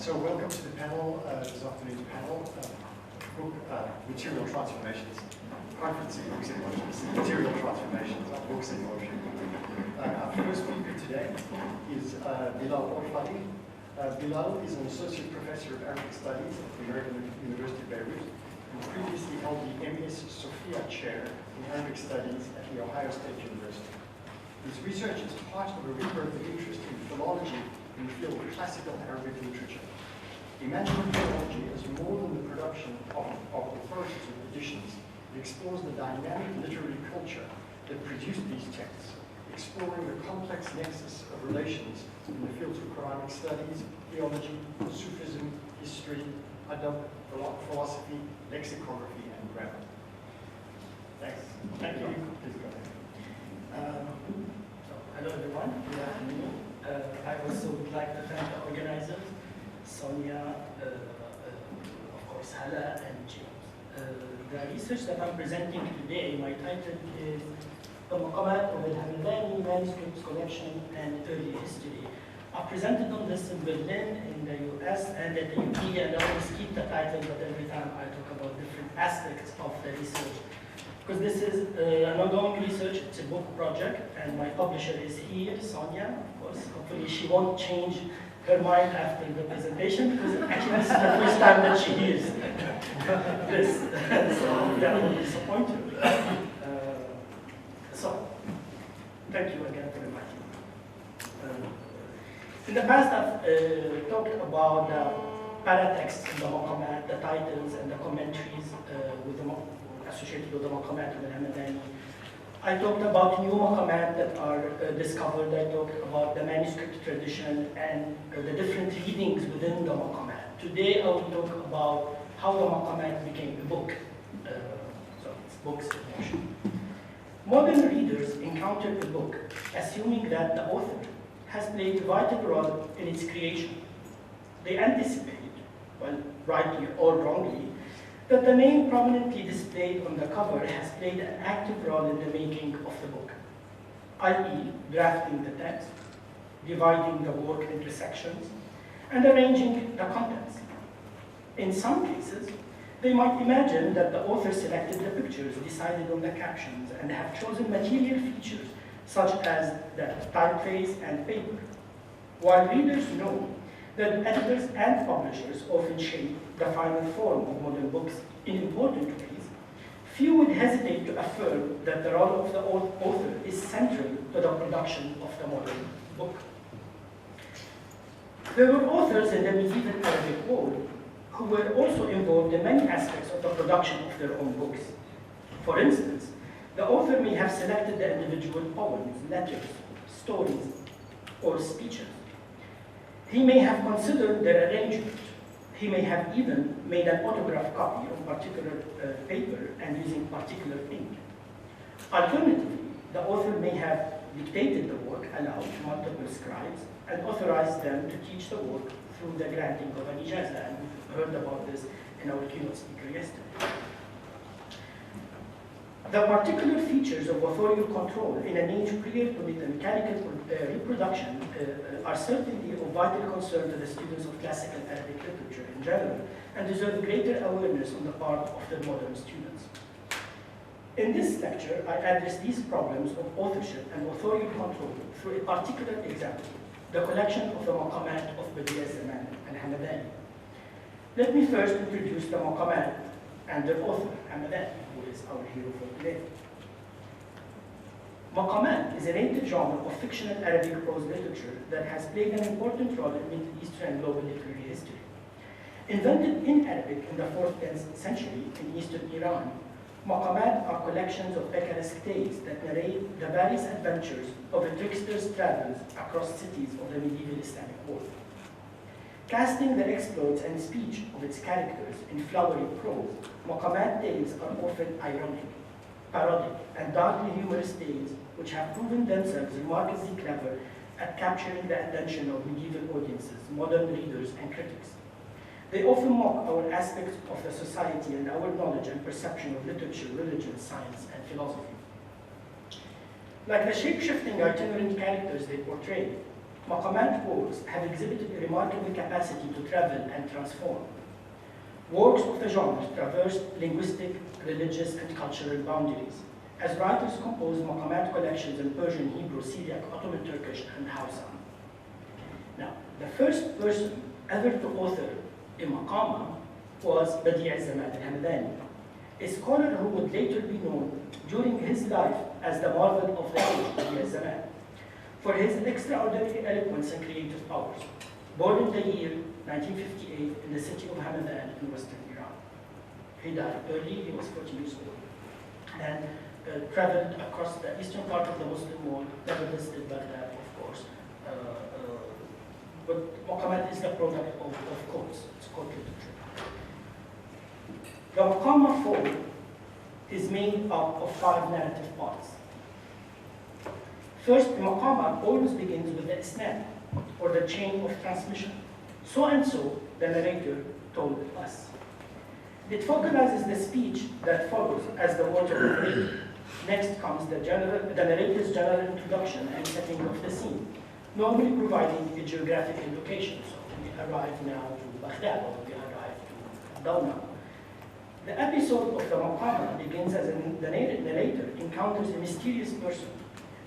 So welcome to the panel, this afternoon's panel, book Material Transformations. Conference in Books in Motion, Material Transformations of Books in Motion. Our first speaker today is Bilal Orfali. Bilal is an associate professor of Arabic studies at the American University of Beirut and previously held the M.S. Sophia Chair in Arabic Studies at the Ohio State University. His research is part of a rebirth of interest in philology in the field of classical Arabic literature. Imagining philology as more than the production of authoritative editions, it explores the dynamic literary culture that produced these texts, exploring the complex nexus of relations in the fields of Quranic studies, theology, Sufism, history, adab, philosophy, lexicography, and grammar. Thanks. Thank you. Please go ahead. Hello everyone, good afternoon. I also would like to thank the organizers, Sonia, of course Hala, and James. The research that I'm presenting today, my title is The Maqamat of al-Hamadani Manuscripts Collection and Early History. I presented on this in Berlin, in the US, and at the UK, and I always keep the title, but every time I talk about different aspects of the research. Because this is an ongoing research, it's a book project, and my publisher is here, Sonia, of course. Hopefully she won't change her mind after the presentation, because actually this is the first time that she hears this. So yeah, I'm disappointed. So, thank you again for inviting me. In the past, I've talked about the paratexts in the Maqamat, the titles and the commentaries associated with the Maqamat of al-Hamadani. I talked about new Maqamat that are discovered. I talked about the manuscript tradition and the different readings within the Maqamat. Today I will talk about how the Maqamat became a book. So it's books in motion. Modern readers encounter a book assuming that the author has played a vital role in its creation. They anticipate, well, rightly or wrongly, that the name prominently displayed on the cover has played an active role in the making of the book, i.e. drafting the text, dividing the work into sections, and arranging the contents. In some cases, they might imagine that the author selected the pictures, decided on the captions, and have chosen material features such as the typeface and paper. While readers know that editors and publishers often shape the final form of modern books in important ways, few would hesitate to affirm that the role of the author is central to the production of the modern book. There were authors in the medieval Arabic world who were also involved in many aspects of the production of their own books. For instance, the author may have selected the individual poems, letters, stories, or speeches. He may have considered their arrangement. He may have even made an autograph copy of particular paper and using particular ink. Alternatively, the author may have dictated the work aloud to multiple scribes and authorized them to teach the work through the granting of an ijazah, and we heard about this in our keynote speaker yesterday. The particular features of authorial control in an age prior to the mechanical reproduction are certainly of vital concern to the students of classical Arabic literature in general and deserve greater awareness on the part of the modern students. In this lecture, I address these problems of authorship and authorial control through a particular example, the collection of the Maqamat of Badi'a Zaman al-Hamadani. Let me first introduce the Maqamat and their author, Hamadani, who is our hero for today. Maqamat is a native genre of fictional Arabic prose literature that has played an important role in Middle Eastern and global literary history. Invented in Arabic in the 4th, 10th century in eastern Iran, Maqamat are collections of picaresque tales that narrate the various adventures of a trickster's travels across cities of the medieval Islamic world. Casting the exploits and speech of its characters in flowery prose, Maqamat tales are often ironic, parodic, and darkly humorous tales which have proven themselves remarkably clever at capturing the attention of medieval audiences, modern readers, and critics. They often mock our aspects of the society and our knowledge and perception of literature, religion, science, and philosophy. Like the shape-shifting itinerant characters they portray, Maqamat works have exhibited a remarkable capacity to travel and transform. Works of the genre traversed linguistic, religious, and cultural boundaries, as writers composed maqamat collections in Persian, Hebrew, Syriac, Ottoman Turkish, and Hausa. Now, the first person ever to author a maqama was Badi' al-Zaman al-Hamdani, a scholar who would later be known during his life as the marvel of the age, Badi' al-Zaman, for his extraordinary eloquence and creative powers. Born in the year 1958 in the city of Hamadan in western Iran. He died early, he was 40 years old, and traveled across the eastern part of the Muslim world, never visited Baghdad, of course. But maqamat is the product of quotes, it's quote literature. The maqama form is made up of 5 narrative parts. First, the maqama always begins with the isnad, or the chain of transmission. So and so, the narrator told us. It focalizes the speech that follows as the words of the narrator. Next comes the narrator's general introduction and setting of the scene, normally providing a geographical location. So we arrive now to Baghdad, or we arrive to Dawna. The episode of the maqama begins as the narrator encounters a mysterious person,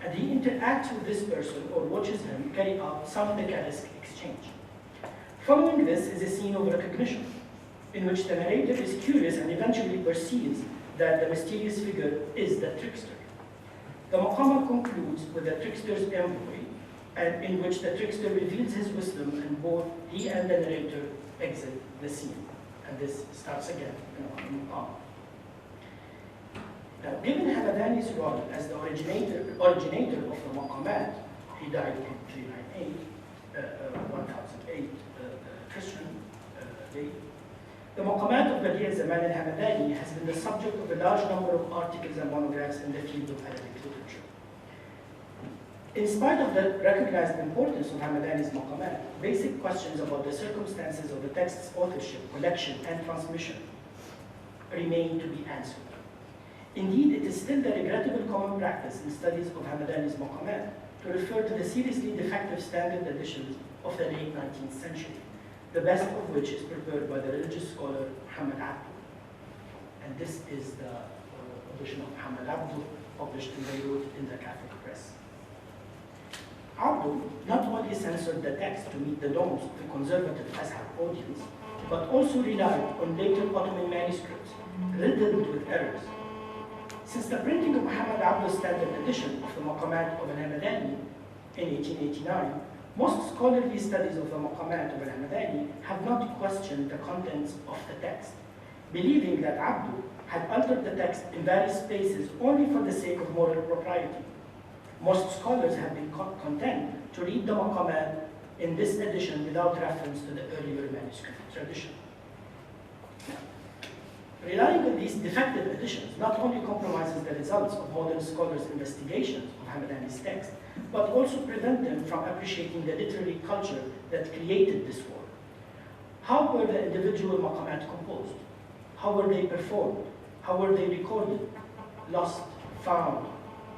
and he interacts with this person or watches him carry out some picaresque exchange. Following this is a scene of recognition, in which the narrator is curious and eventually perceives that the mysterious figure is the trickster. The maqama concludes with the trickster's envoy, and in which the trickster reveals his wisdom, and both he and the narrator exit the scene. And this starts again in the maqama. Now, given Hamadani's role as the originator of the maqamat, he died in 1008 Christian date. The maqamat of Badi' al-Zaman al-Hamadani has been the subject of a large number of articles and monographs in the field of Arabic literature. In spite of the recognized importance of Hamadani's maqamat, basic questions about the circumstances of the text's authorship, collection, and transmission remain to be answered. Indeed, it is still the regrettable common practice in studies of Hamadani's maqamat to refer to the seriously defective standard editions of the late 19th century, the best of which is prepared by the religious scholar Muhammad Abdu. And this is the edition of Muhammad Abdu, published in Beirut in the Catholic press. Abdu not only censored the text to meet the norms of a conservative Azhar audience, but also relied on later Ottoman manuscripts, riddled with errors. Since the printing of Muhammad Abdu's standard edition of the Maqamat of al-Hamadani in 1889, most scholarly studies of the Maqamat of al-Hamadani have not questioned the contents of the text, believing that Abdu had altered the text in various places only for the sake of moral propriety. Most scholars have been content to read the Maqamat in this edition without reference to the earlier manuscript tradition. Relying on these defective editions not only compromises the results of modern scholars' investigations of Hamadani's text, but also prevent them from appreciating the literary culture that created this work. How were the individual maqamat composed? How were they performed? How were they recorded, lost, found,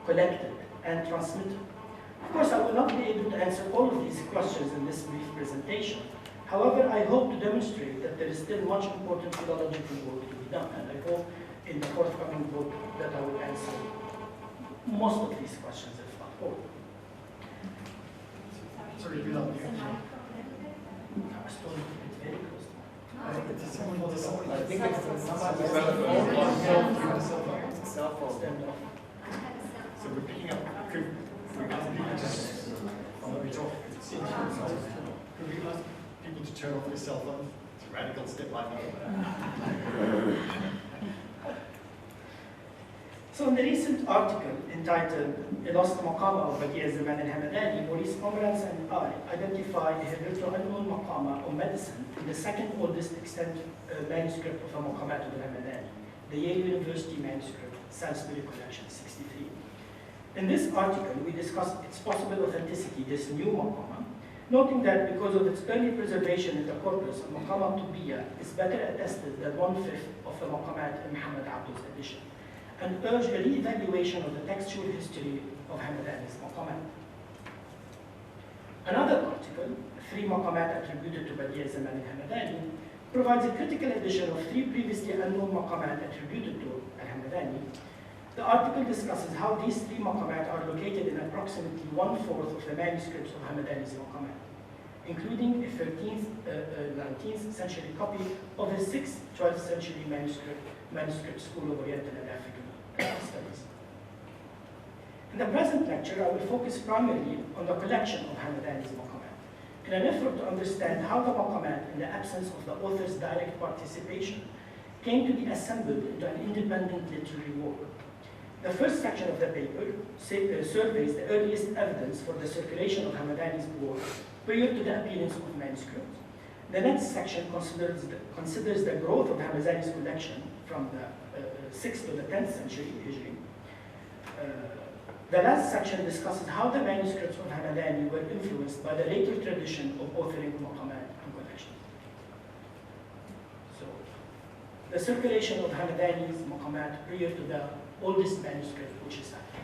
collected, and transmitted? Of course, I will not be able to answer all of these questions in this brief presentation. However, I hope to demonstrate that there is still much important philological work to be done, and I hope in the forthcoming book that I will answer most of these questions, if not all. Sorry, repeat that again. I was told it's very close. I think it's someone. I think it's a cell phone. Stand off. So we're picking up. Could we ask people just on the talk? Could we ask people to turn off their cell phone? It's a radical step like that. So in the recent article entitled A Lost Maqama of Badi' al-Zaman al-Hamadani, Maurice Pomerantz and I identified a hitherto unknown maqama of medicine in the second oldest extant manuscript of a maqamat of al-Hamadani, the Yale University manuscript, Salisbury Collection 63. In this article, we discussed its possible authenticity, this new maqama, noting that because of its early preservation in the corpus, maqama Tubiyya is better attested than 1/5 of the maqamat in Muhammad Abdu's edition, and urge a re-evaluation of the textual history of Hamadani's maqamat. Another article, 3 maqamat attributed to Badi al-Zaman al-Hamadani, provides a critical addition of 3 previously unknown maqamat attributed to al-Hamadani. The article discusses how these 3 maqamat are located in approximately 1/4 of the manuscripts of Hamadani's maqamat, including a 13th, 19th century copy of his 6th, 12th century manuscript School of Oriental and African Studies. In the present lecture, I will focus primarily on the collection of Hamadani's maqamat, in an effort to understand how the maqamat, in the absence of the author's direct participation, came to be assembled into an independent literary work. The first section of the paper surveys the earliest evidence for the circulation of Hamadani's work prior to the appearance of manuscripts. The next section considers the growth of Hamadani's collection from the 6th to the 10th century Hijri. The last section discusses how the manuscripts of Hamadani were influenced by the later tradition of authoring maqamat and collections. So, the circulation of Hamadani's maqamat prior to the oldest manuscript, which is Fatih.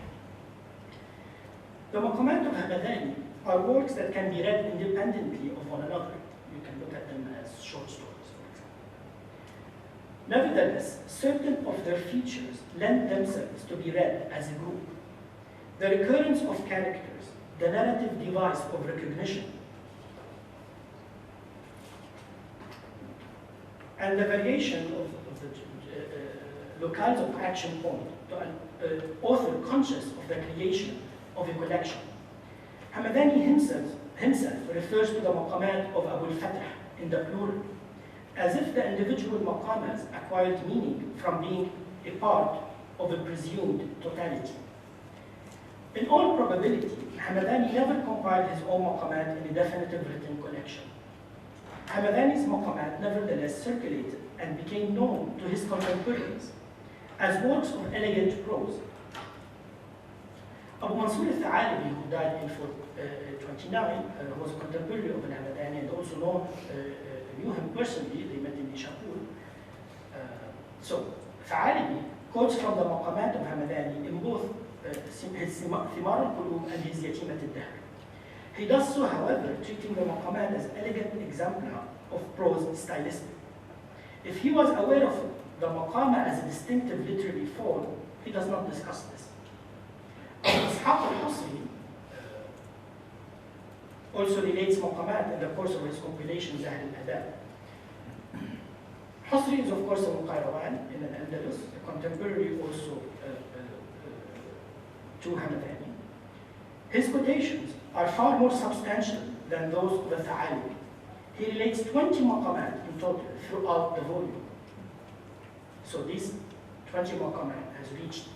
The maqamat of Hamadani are works that can be read independently of one another. You can look at them as short stories, for example. Nevertheless, certain of their features lend themselves to be read as a group. The recurrence of characters, the narrative device of recognition, and the variation of the locales of action point to an author conscious of the creation of a collection. Hamadani himself refers to the maqamat of Abu al-Fatah in the plural, as if the individual maqamas acquired meaning from being a part of a presumed totality. In all probability, Hamadani never compiled his own maqamat in a definitive written collection. Hamadani's maqamat nevertheless circulated and became known to his contemporaries as works of elegant prose. Abu Mansur al-Tha'alibi, who died in 429, was a contemporary of al-Hamadani and also knew him personally. They met in Nishapur. So, Tha'alibi quotes from the maqamat of Hamadani in both his Thimar al-Qulub and his Yatimat al-Dahr. He does so, however, treating the maqamat as elegant exemplar of prose stylistic. If he was aware of the maqama as a distinctive literary form, he does not discuss this. Ishaq al-Husri also relates maqamat in the course of his compilation Zahr al-Adab. Husri is of course a Muqayrawan in Al-Andalus, a contemporary also to Hamadani. His quotations are far more substantial than those of the Tha'alibi. He relates 20 maqamat in total throughout the volume. So these 20 maqamat has reached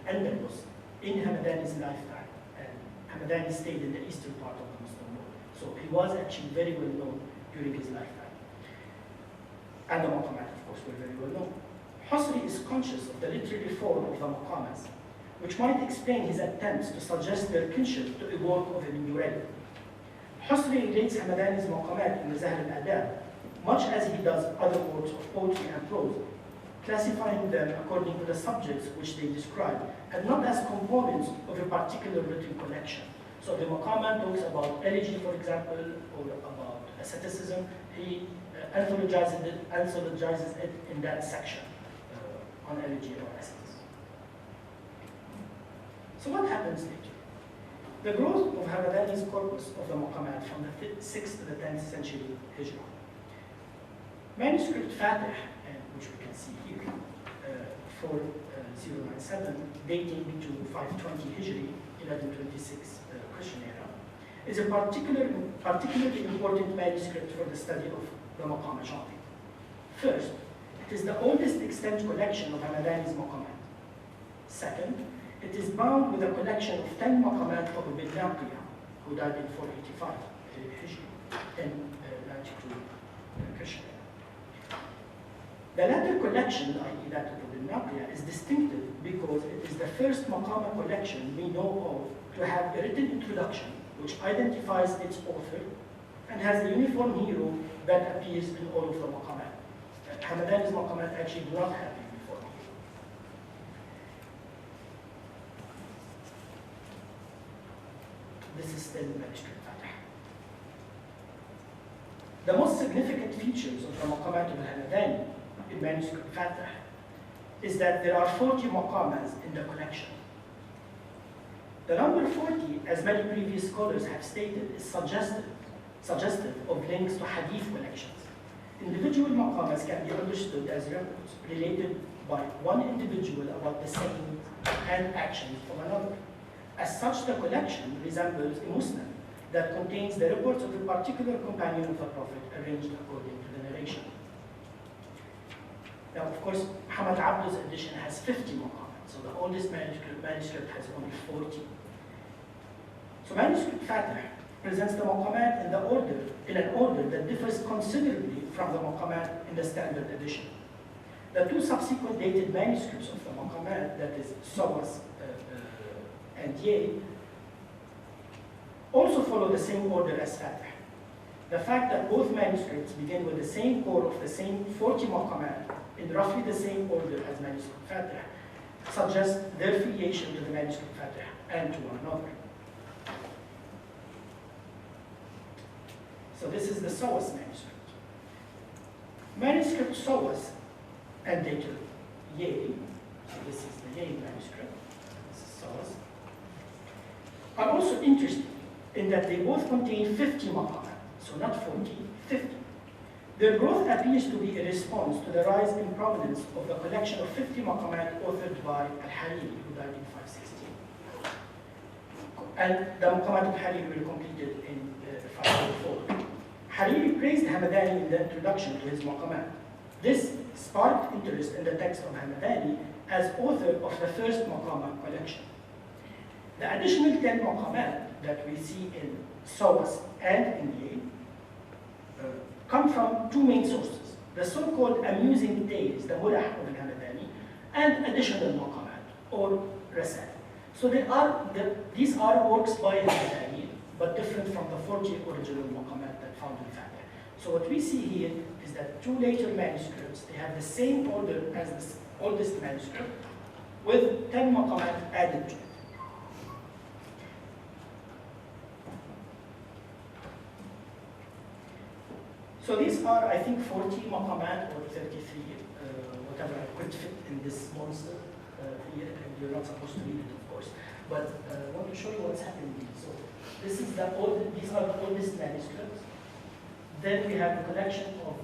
Al-Andalus in Hamadani's lifetime, and Hamadani stayed in the eastern part of the Muslim world. So he was actually very well known during his lifetime. And the maqamat, of course, were very well known. Husri is conscious of the literary form of the maqamas, which might explain his attempts to suggest their kinship to a work of Ibn Nurayr. Husri relates Hamadani's maqamat in the Zahr al-Adab, much as he does other works of poetry and prose, classifying them according to the subjects which they describe, and not as components of a particular written collection. So the maqamat talks about elegy, for example, or about asceticism. He anthologizes it in that section on elegy or asceticism. So what happens later? The growth of Hamadani's corpus of the maqamat from the 6th to the 10th century Hijra. Manuscript Fatih, which we can see here, 4097, dating to 520 Hijri, 1126 Christian era, is a particularly important manuscript for the study of the maqam al-Shati. First, it is the oldest extant collection of Hamadani's maqamat. Second, it is bound with a collection of 10 maqamat of Ibn Naqiya, who died in 485 Hijri, 1092 Christian era. The latter collection, i.e. that of Ibn Naqiya, is distinctive because it is the first maqama collection we know of to have a written introduction which identifies its author and has the uniform hero that appears in all of the maqamat. Hamadani's maqamat actually do not have a uniform hero. This is still manuscript Fatih. The most significant features of the Maqamat al-Hamadani in manuscript Fatah is that there are 40 maqamas in the collection. The number 40, as many previous scholars have stated, is suggestive of links to hadith collections. Individual maqamas can be understood as records related by one individual about the same and actions of another. As such, the collection resembles a Muslim that contains the reports of a particular companion of the Prophet arranged according to the narration. Now, of course, Muhammad Abdu's edition has 50 maqamat, so the oldest manuscript has only 40. So manuscript Fatah presents the maqamat in an order that differs considerably from the maqamat in the standard edition. The two subsequent dated manuscripts of the maqamat, that is Sawas and Yay, also follow the same order as Fatah. The fact that both manuscripts begin with the same core of the same 40 maqamat in roughly the same order as manuscript Fatah suggests their filiation to the manuscript Fatah and to one another. So this is the Sawas manuscript. Manuscript Sawas and later Yay, so this is the Yay manuscript, this is Sawas, are also interesting in that they both contain 50 maqamat, so not 40, 50. Their growth appears to be a response to the rise in prominence of the collection of 50 maqamat authored by Al-Hariri, who died in 516. And the maqamat al-Hariri were completed in 504. Hariri praised Hamadani in the introduction to his maqamat. This sparked interest in the text of Hamadani as author of the first maqamat collection. The additional 10 maqamat that we see in Sawas and in Yay come from two main sources: the so-called amusing tales, the murah of al-Hamadani, and additional maqamat, or rasal. So these are works by al-Hamadani, but different from the 40 original maqamat that found in Fatah. So what we see here is that two later manuscripts, they have the same order as the oldest manuscript, with 10 maqamat added to it. So these are, I think, 40 maqamat or 33, whatever I could fit in this monster here, and you're not supposed to read it, of course. But I want to show you what's happening here. So this is these are the oldest manuscripts. Then we have a collection of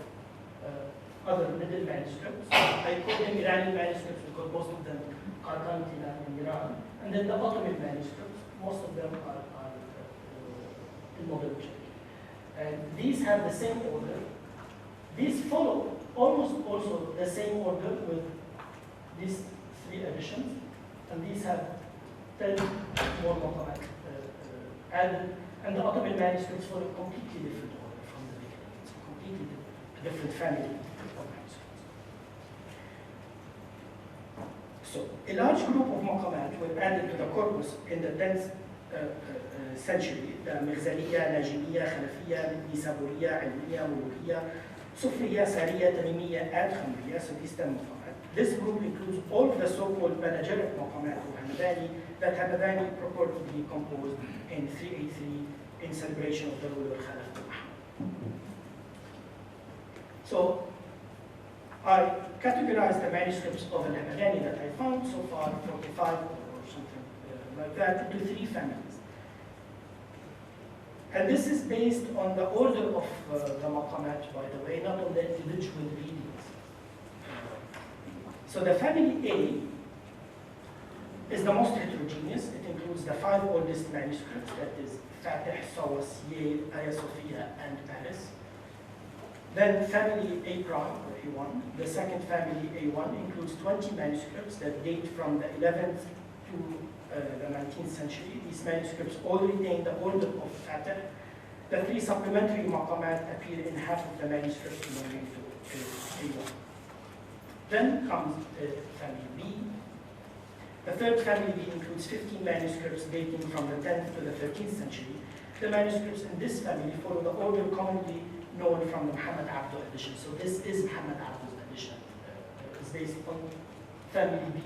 other middle manuscripts. I call them Iranian manuscripts because most of them are currently in Iran. And then the Ottoman manuscripts, most of them are in modern Turkey. And these have the same order. These follow almost also the same order with these three editions. And these have 10 more maqamat added. And the Ottoman manuscripts follow a completely different order from the beginning. It's a completely different family of manuscripts. So a large group of maqamat were added to the corpus in the 10th century: the Mirzaliya, Najibiyya, Khalafiyya, Nisaburiya, Ilmiya, Mulukiya, Sufriya, Sariya, Tamimiyya, and Khamriya. So these 10 maqamat. This group includes all of the so-called panegyric maqamat of Hamadani that Hamadani purportedly composed in 383 in celebration of the rule of Khalaf Muhammad. So I categorized the manuscripts of Al-Hamadani that I found so far, 45 or something like that, into 3 families. And this is based on the order of the maqamat, by the way, not on the individual readings. So the family A is the most heterogeneous. It includes the 5 oldest manuscripts, that is Fatih, Sawas, Yay, Aya Sophia, and Paris. Then family A prime, or A1. The second family A1 includes 20 manuscripts that date from the 11th to the 19th century. These manuscripts all retain the order of Fatih. The 3 supplementary maqamat appear in half of the manuscripts belonging to A1. Then comes family B. The third family B includes 15 manuscripts dating from the 10th to the 13th century. The manuscripts in this family follow the order commonly known from the Muhammad Abdu edition. So this is Muhammad Abdu's edition. It's based on family B.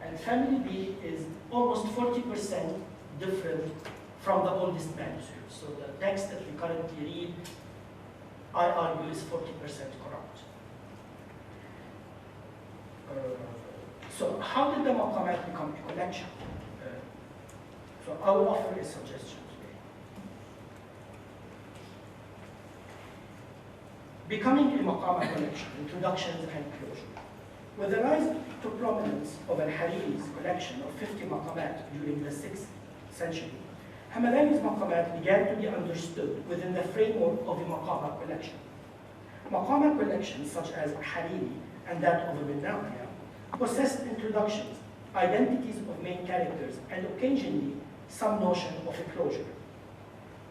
And family B is almost 40% different from the oldest manuscripts. So the text that we currently read I argue is 40% corrupt. So how did the maqamat become a collection? So I will offer a suggestion today. Becoming a maqamat collection, introductions and closure. With the rise to prominence of al-Hariri's collection of 50 maqamat during the 6th century, Hamadani's maqamat began to be understood within the framework of a maqamat collection. Maqamat collections such as Hariri and that of Ibn Naqiya possessed introductions, identities of main characters, and occasionally some notion of a closure.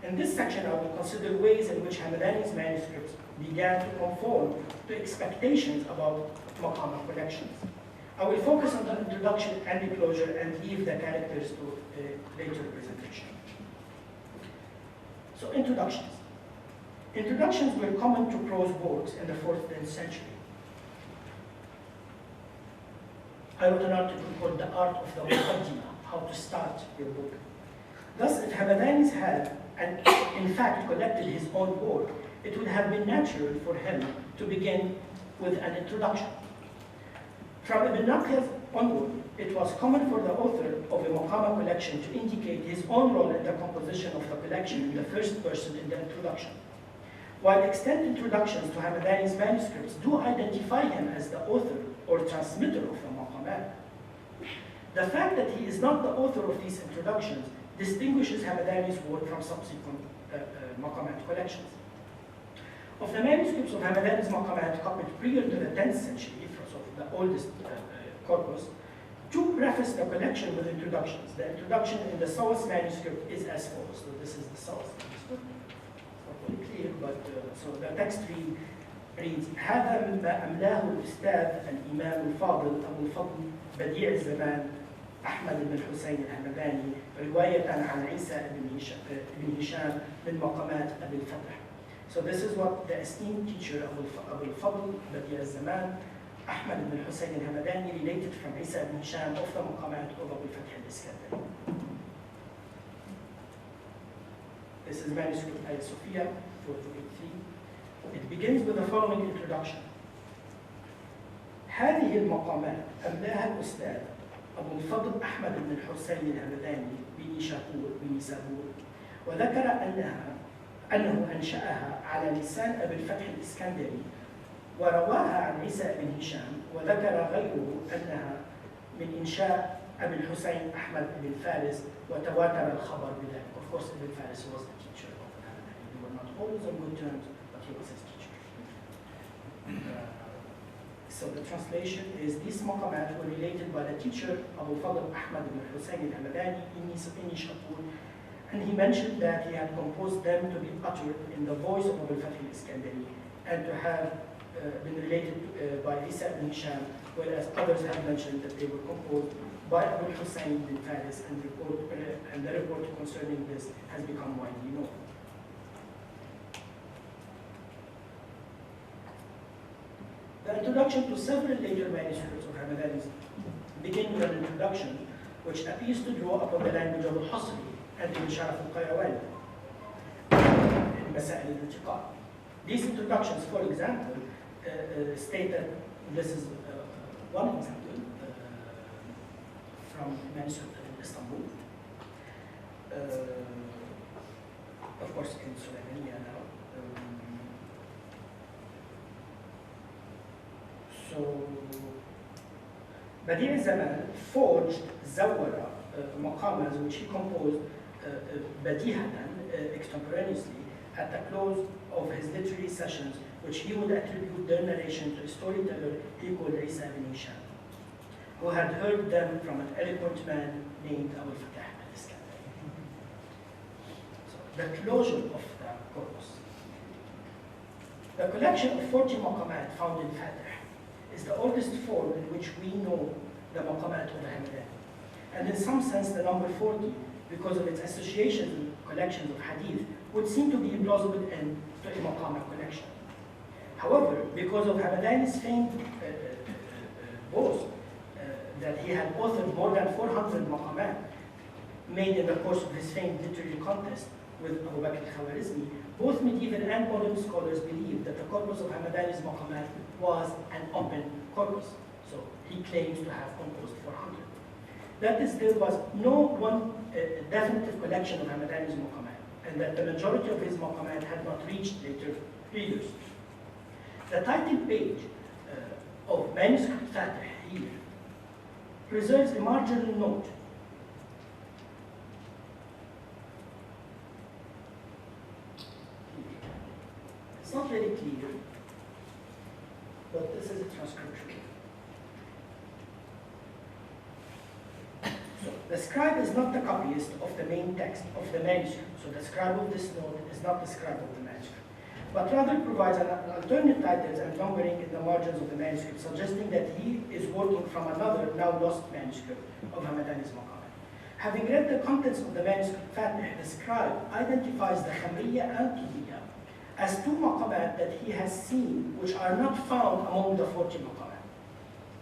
In this section, I will consider ways in which Hamadani's manuscripts began to conform to expectations about maqamat collections. I will focus on the introduction and the closure and leave the characters to a later presentation. So, introductions. Introductions were common to prose works in the 4th and 5th century. I wrote an article called The Art of the Muqaddimah, how to start your book. Thus, if Hamadani's had, and in fact collected his own work, it would have been natural for him to begin with an introduction. From Ibn Naqiya's onward, it was common for the author of a Maqama collection to indicate his own role in the composition of the collection in the first person in the introduction. While extant introductions to Hamadani's manuscripts do identify him as the author or transmitter of the Maqamat, the fact that he is not the author of these introductions distinguishes Hamadani's work from subsequent Maqamat collections. Of the manuscripts of Hamadani's Maqamat copied prior to the 10th century, so the oldest corpus, two preface the collection with introductions. The introduction in the Sawas manuscript is as follows. So this is the Sawas manuscript. It's not very clear, but so the text reads: هذا ما أملاه الأستاذ الإمام الفاضل أبو الفضل بديع الزمان أحمد بن حسين الهمداني رواية عن عيسى بن هشام من مقامات أبي الفتح. So this is what the esteemed teacher Abu al-Fadl Badi al-Zaman, Ahmad ibn Hussein al-Hamadani, related from Isa ibn Hisham of the Maqamat of Abu al-Fath al-Iskandari. This is manuscript Ayat Sophia, 483. It begins with the following introduction. هذه المقامات أملاها الأستاذ أبو الفضل أحمد بن الحسين الهمداني بنيسابور وذكر أنه أنشأها على لسان أبي الفتح الإسكندري ورواها عن عيسى بن هشام وذكر غيره أنها من إنشاء أبي الحسين أحمد بن فارس وتواتر الخبر بذلك. Of course, Ibn Faris was the teacher of Al-Hamadani. They were not always on good terms, but he was his teacher. So the translation is: these maqamat were related by the teacher Abu Fadl Ahmad ibn Hussein al-Hamadani in Nishapur, and he mentioned that he had composed them to be uttered in the voice of Abu al-Fath al-Iskandari and to have been related by Isa ibn Hisham, whereas others have mentioned that they were composed by Abu Hussein bin Faris, and the report concerning this has become widely known. The introduction to several later manuscripts of Hamadani's begin with an introduction which appears to draw upon the language of al-Husri and Ibn Sharaf al-Qayrawani in Masail al-Intiqal. These introductions, for example, state that this is one example from manuscript in Istanbul, of course in Sulaymaniya now. So, Badi al-Zaman forged Zawara maqamas which he composed badihatan extemporaneously at the close of his literary sessions, which he would attribute their narration to a storyteller he called Isa ibn Hisham, who had heard them from an eloquent man named Abu al-Fatah al-Iskandari. So, the closure of the corpus. The collection of 40 maqamat found in Fatih is the oldest form in which we know the maqamat of the Hamadani. And in some sense, the number 40, because of its association with collections of hadith, would seem to be a plausible end to a maqamat collection. However, because of Hamadani's famed boast that he had authored more than 400 maqamat made in the course of his famed literary contest with Abu Bakr al-Khawarizmi, Both medieval and modern scholars believe that the corpus of Hamadani's maqamat was an open corpus. So he claims to have composed 400. That is, there was no one definitive collection of Hamadani's maqamat, and that the majority of his maqamat had not reached later readers. The title page of manuscript Fatih here preserves a marginal note. It's not very clear, but this is a transcription. So the scribe is not the copyist of the main text of the manuscript. So the scribe of this note is not the scribe of the manuscript, but rather provides an alternate titles and numbering in the margins of the manuscript, suggesting that he is working from another now lost manuscript of Hamadani's maqamat. Having read the contents of the manuscript Fatih, the scribe identifies the Khamriya and Tubiya as two maqamat that he has seen, which are not found among the 40 maqamat.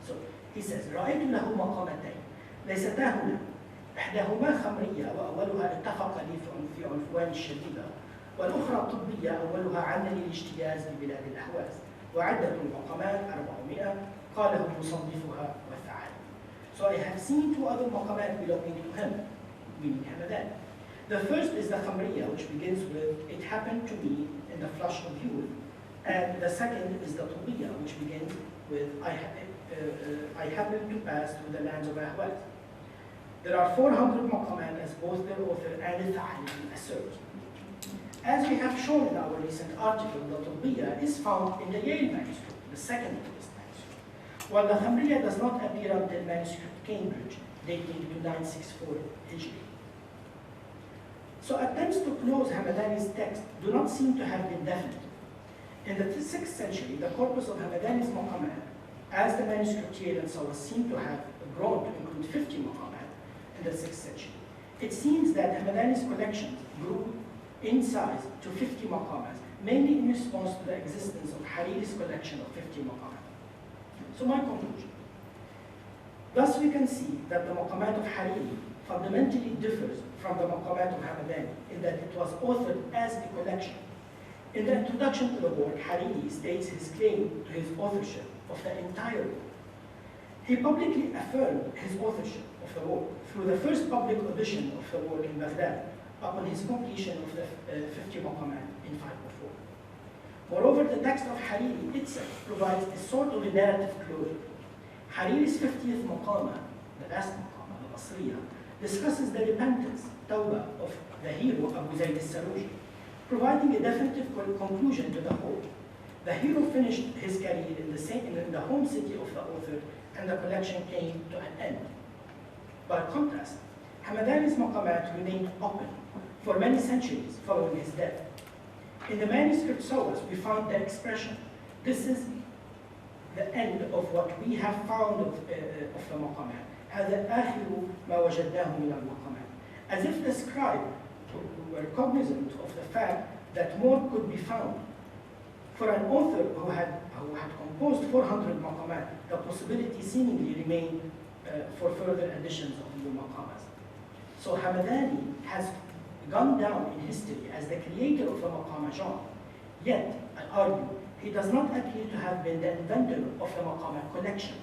So he says, رأيت له مقامتين ليستا هنا إحداهما خمرية وأولها اتفق لي في عنفوان الشديدة والأخرى طبية أولها عنني الاجتياز ببلاد الأهواز وعدة المقامات 400 قاله مصنفها والثعالب. So I have seen two other maqamat belonging to him, meaning Hamadan. The first is the Khamriya, which begins with, it happened to me in the flush of youth. And the second is the Tubiya, which begins with, I happened to pass through the lands of Ahwaz. There are 400 maqamat, as both their author and the Tha'alibi assert. As we have shown in our recent article, the Tubiya is found in the Yale manuscript, the second oldest manuscript, while the Khamriya does not appear until manuscript Cambridge, dating to 964 Hijri. So attempts to close Hamadani's text do not seem to have been definite. In the 6th century, the corpus of Hamadani's maqamat, as the manuscript Yale and Sawas seem to have grown to include 50 maqamat in the 6th century, it seems that Hamadani's collections grew in size to 50 maqamat, mainly in response to the existence of Hariri's collection of 50 maqamat. So my conclusion. Thus we can see that the maqamat of Hariri fundamentally differs from the maqamat of Hamadani in that it was authored as a collection. In the introduction to the work, Hariri states his claim to his authorship of the entire work. He publicly affirmed his authorship of the work through the first public edition of the work in Baghdad, upon his completion of the 50 maqamat in 504. Moreover, the text of Hariri itself provides a sort of a narrative closure. Hariri's 50th maqama, the last maqama, the Basriya, discusses the repentance, tawbah, of the hero Abu Zayd al-Saruji, providing a definitive conclusion to the whole. The hero finished his career in the home city of the author, and the collection came to an end. By contrast, Hamadani's maqamat remained open for many centuries following his death. In the manuscript Sawas, we find the expression, this is the end of what we have found of the maqamat. هذا آخر ما وجدناه من المقامات. As if the scribe were cognizant of the fact that more could be found. For an author who had composed 400 maqamat, the possibility seemingly remained for further additions of new maqamas. So Hamadani has gone down in history as the creator of the maqama genre. Yet, I argue, he does not appear to have been the inventor of the maqamat collection.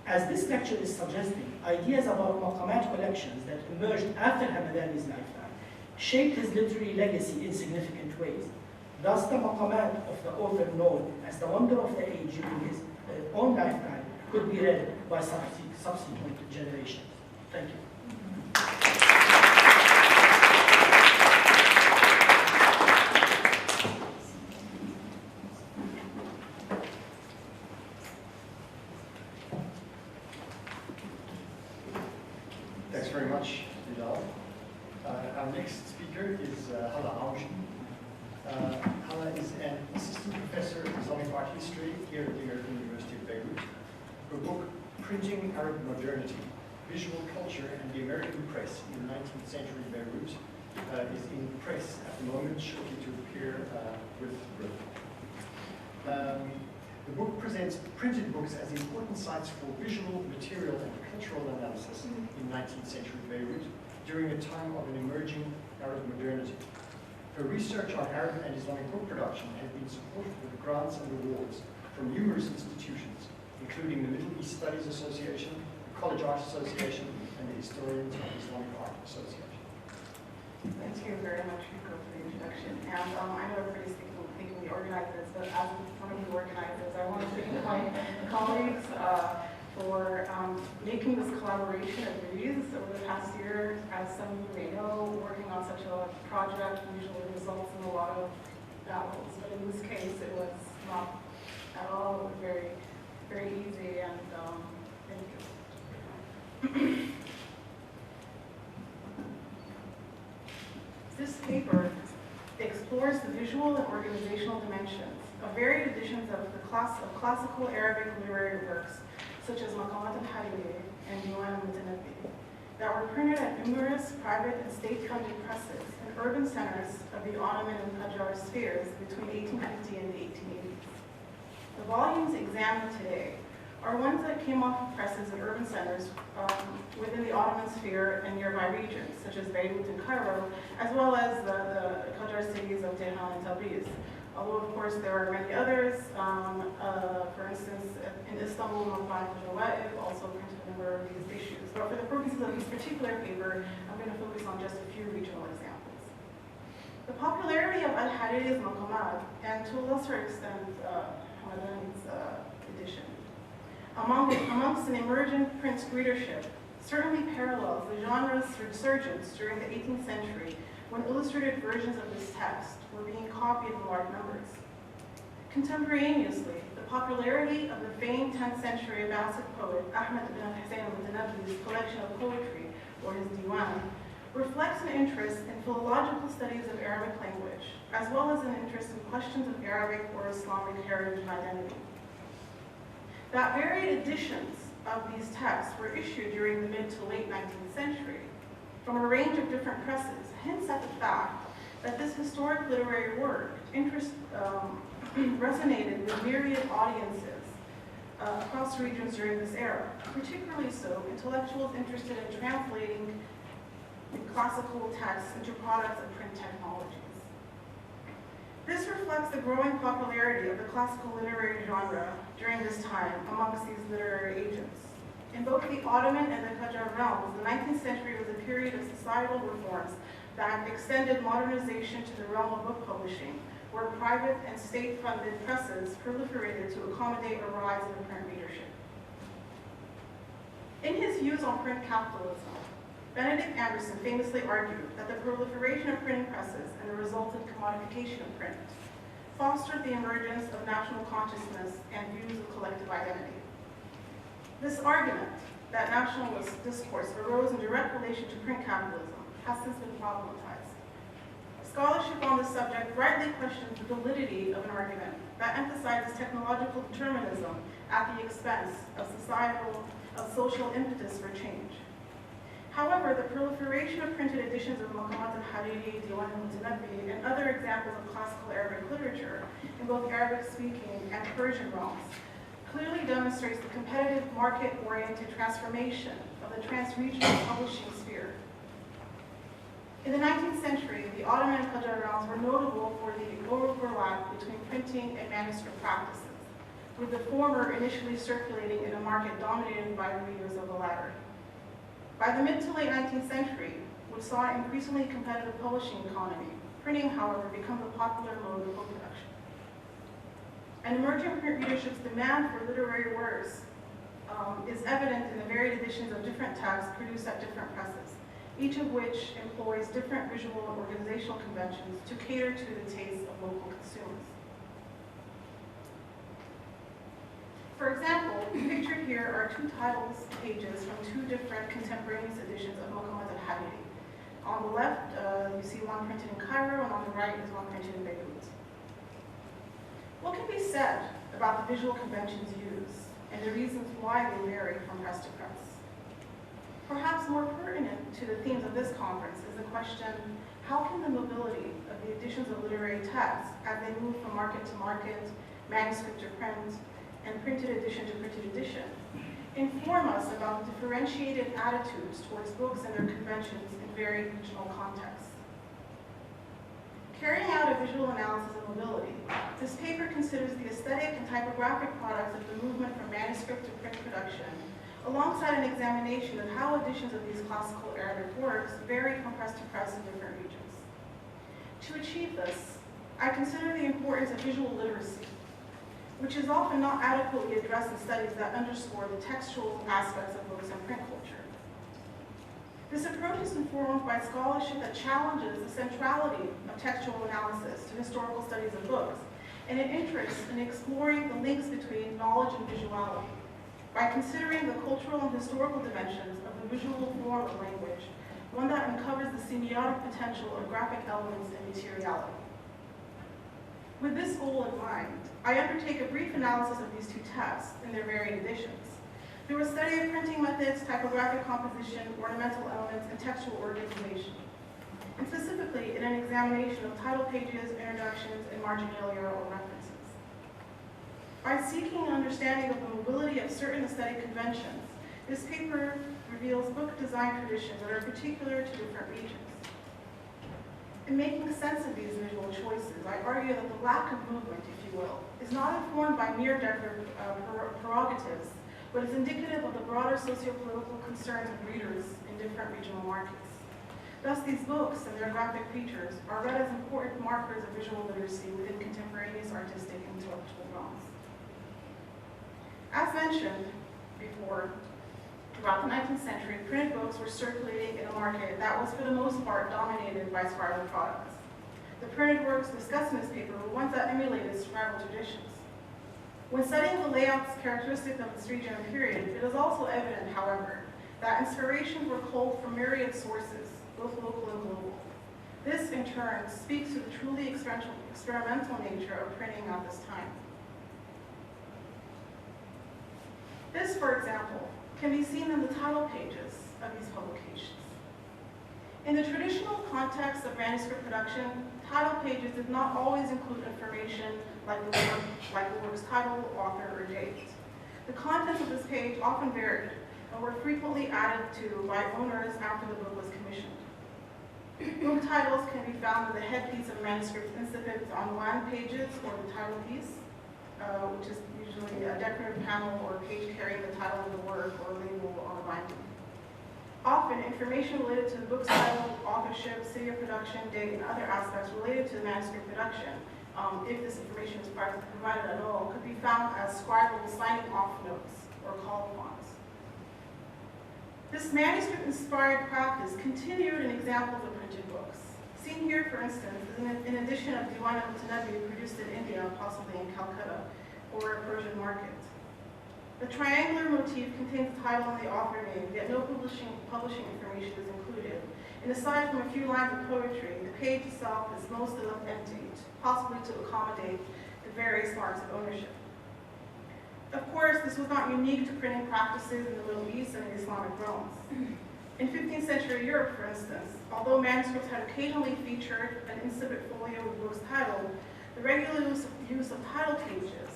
As this lecture is suggesting, ideas about maqamat collections that emerged after Hamadani's lifetime shaped his literary legacy in significant ways. Thus, the maqamat of the author known as the wonder of the age during his own lifetime could be read by subsequent generations. Thank you. Thanks very much, Vidal. Our next speaker is Hala Aouji. Hala is an assistant professor of Islamic art history here at the American University of Beirut. Her book, Printing Arab Modernity, Visual Culture and the American Press in 19th Century Beirut, is in press at the moment, shortly to appear with Britain. The book presents printed books as important sites for visual, material, and cultural analysis in 19th century Beirut during a time of an emerging Arab modernity. Her research on Arabic and Islamic book production has been supported with grants and awards from numerous institutions, including the Middle East Studies Association, the College Art Association, and the Historians of Islamic Art Association. Thank you very much, Rico, for the introduction. And I know everybody's thinking we organize this, but as one of the organizers, I want to thank my colleagues for making this collaboration a breeze over the past year. As some of you may know, working on such a project usually results in a lot of battles, but in this case, it was not at all. It was very, very easy, and thank you. This paper explores the visual and organizational dimensions of varied editions of classical Arabic literary works, such as Maqamat al-Hariri and Diwan al-Mutanabbi, that were printed at numerous private and state-funded presses in urban centers of the Ottoman and Qajar spheres between 1850 and the 1880s. The volumes examined today are ones that came off of presses in urban centers within the Ottoman sphere and nearby regions, such as Beirut and Cairo, as well as the Qajar cities of Tehran and Tabriz. Although, of course, there are many others. For instance, in Istanbul, Maqamat al-Jawa'ib also printed a number of these issues. But for the purposes of this particular paper, I'm going to focus on just a few regional examples. The popularity of al-Hariri's Maqamat, and to a lesser extent, Hamadani's edition, amongst an emergent print readership, certainly parallels the genre's resurgence during the 18th century when illustrated versions of this text were being copied in large numbers. Contemporaneously, the popularity of the famed 10th century Abbasid poet Ahmed ibn al-Hussein al-Mutanabbi's collection of poetry, or his diwan, reflects an interest in philological studies of Arabic language, as well as an interest in questions of Arabic or Islamic heritage and identity. That varied editions of these texts were issued during the mid to late 19th century from a range of different presses hints at the fact that this historic literary work resonated with myriad audiences across regions during this era, particularly so intellectuals interested in translating classical texts into products of print technologies. This reflects the growing popularity of the classical literary genre during this time amongst these literary agents. In both the Ottoman and the Qajar realms, the 19th century was a period of societal reforms that extended modernization to the realm of book publishing, where private and state-funded presses proliferated to accommodate a rise in the print readership. In his views on print capitalism, Benedict Anderson famously argued that the proliferation of printing presses and the resultant commodification of print fostered the emergence of national consciousness and views of collective identity. This argument that nationalist discourse arose in direct relation to print capitalism has since been problematized. Scholarship on this subject rightly questions the validity of an argument that emphasizes technological determinism at the expense of social impetus for change. However, the proliferation of printed editions of Maqamat al-Hariri, Diwan al-Mutanabbi, and other examples of classical Arabic literature in both Arabic-speaking and Persian realms clearly demonstrates the competitive market-oriented transformation of the trans-regional publishing sphere. In the 19th century, the Ottoman and Qajar realms were notable for the overlap between printing and manuscript practices, with the former initially circulating in a market dominated by readers of the latter. By the mid to late 19th century, which saw an increasingly competitive publishing economy, printing, however, became the popular mode of book production. An emerging print readership's demand for literary works is evident in the varied editions of different texts produced at different presses, each of which employs different visual and organizational conventions to cater to the tastes of local consumers. For example, pictured here are two titles pages from two different contemporaneous editions of Maqamat al-Hariri. On the left, you see one printed in Cairo, and on the right is one printed in Beirut. What can be said about the visual conventions used and the reasons why they vary from press to press? Perhaps more pertinent to the themes of this conference is the question, how can the mobility of the editions of literary texts, as they move from market to market, manuscript to print, and printed edition to printed edition, inform us about the differentiated attitudes towards books and their conventions in varied regional contexts? Carrying out a visual analysis of mobility, this paper considers the aesthetic and typographic products of the movement from manuscript to print production, alongside an examination of how editions of these classical Arabic works vary from press to press in different regions. To achieve this, I consider the importance of visual literacy, which is often not adequately addressed in studies that underscore the textual aspects of books and print culture. This approach is informed by scholarship that challenges the centrality of textual analysis to historical studies of books, and an interest in exploring the links between knowledge and visuality, by considering the cultural and historical dimensions of the visual form of language, one that uncovers the semiotic potential of graphic elements and materiality. With this goal in mind, I undertake a brief analysis of these two texts in their varied editions, through a study of printing methods, typographic composition, ornamental elements, and textual organization, and specifically in an examination of title pages, introductions, and marginalia or references. By seeking an understanding of the mobility of certain aesthetic conventions, this paper reveals book design traditions that are particular to different regions. In making sense of these visual choices, I argue that the lack of movement, if you will, is not informed by mere decorative prerogatives, but is indicative of the broader socio-political concerns of readers in different regional markets. Thus, these books and their graphic features are read as important markers of visual literacy within contemporaneous artistic and intellectual realms. As mentioned before, throughout the 19th century, printed books were circulating in a market that was for the most part dominated by scribal products. The printed works discussed in this paper were ones that emulated scribal traditions. When studying the layouts characteristic of this region and period, it is also evident, however, that inspirations were culled from myriad sources, both local and global. This, in turn, speaks to the truly experimental nature of printing at this time. This, for example, can be seen in the title pages of these publications. In the traditional context of manuscript production, title pages did not always include information like the work's title, author, or date. The contents of this page often varied and were frequently added to by owners after the book was commissioned. Book titles can be found in the headpiece of manuscript incipits on land pages or the title piece, which is usually a decorative panel or a page carrying the title of the work or label on a binding. Often, information related to the book's title, authorship, city of production, date, and other aspects related to the manuscript production, if this information is provided at all, could be found as scribal signing off notes or call-upons. This manuscript-inspired practice continued in examples of printed books. Seen here, for instance, is an edition of Diwan al-Mutanabi produced in India, possibly in Calcutta, or a Persian market. The triangular motif contains the title and the author name, yet no publishing information is included. And aside from a few lines of poetry, the page itself is mostly left empty, possibly to accommodate the various marks of ownership. Of course, this was not unique to printing practices in the Middle East and in Islamic realms. In 15th century Europe, for instance, although manuscripts had occasionally featured an incipit folio with the book's title, the regular use of title pages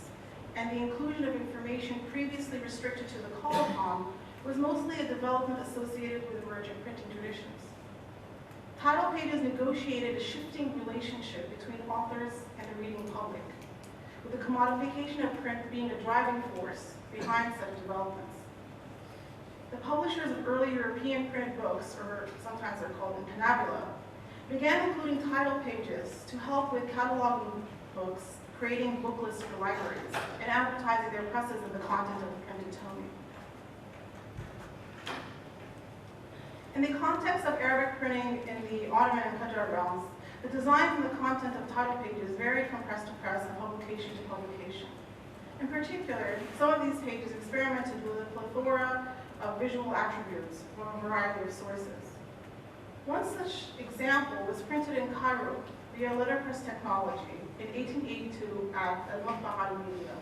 and the inclusion of information previously restricted to the call-upon was mostly a development associated with emergent printing traditions. Title pages negotiated a shifting relationship between authors and the reading public, with the commodification of print being a driving force behind such developments. The publishers of early European printed books, or sometimes they're called impanabula, began including title pages to help with cataloging books, creating book lists for libraries, and advertising their presses in the content of the printed tome. In the context of Arabic printing in the Ottoman and Qajar realms, the design and the content of title pages varied from press to press and publication to publication. In particular, some of these pages experimented with a plethora of visual attributes from a variety of sources. One such example was printed in Cairo via letterpress technology in 1882 at Al-Matba'a al-Media.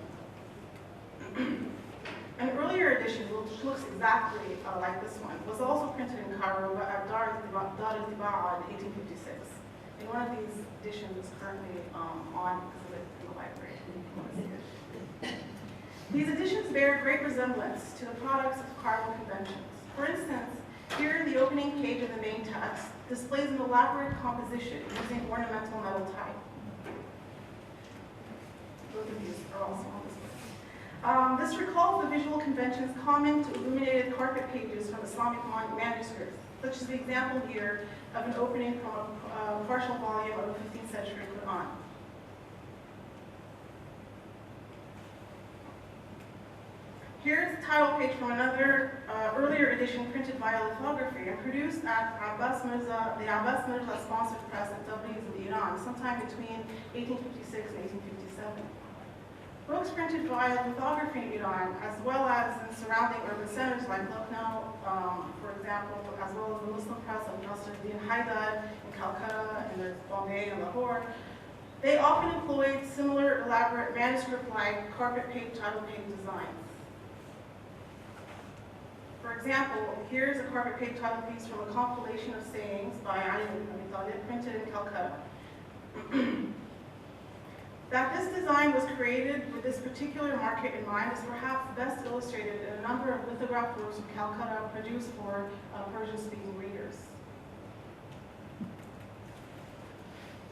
An earlier edition, which looks exactly like this one, was also printed in Cairo at Dar al-Tiba'a in 1856. And one of these editions is currently on exhibit in the library. These editions bear great resemblance to the products of Cairo conventions. For instance, Here, the opening page of the main text displays an elaborate composition using ornamental metal type. Both of these are also on this book. This recalls the visual conventions common to illuminated carpet pages from Islamic manuscripts, such as the example here of an opening from a partial volume of a 15th century Quran. Here's the title page from another earlier edition printed via lithography and produced at the Abbas Mirza sponsored press at Tabriz in Iran sometime between 1856 and 1857. Books printed via lithography in Iran, as well as in surrounding urban centers like Lucknow, for example, as well as the Muslim press of Nasruddin Haidar in Calcutta and there's Bombay and Lahore, they often employed similar elaborate manuscript-like carpet page, title page designs. For example, here's a carpet page title piece from a compilation of sayings by Ali ibn Abi Talib printed in Calcutta. That this design was created with this particular market in mind is perhaps best illustrated in a number of lithograph works from Calcutta produced for Persian-speaking readers.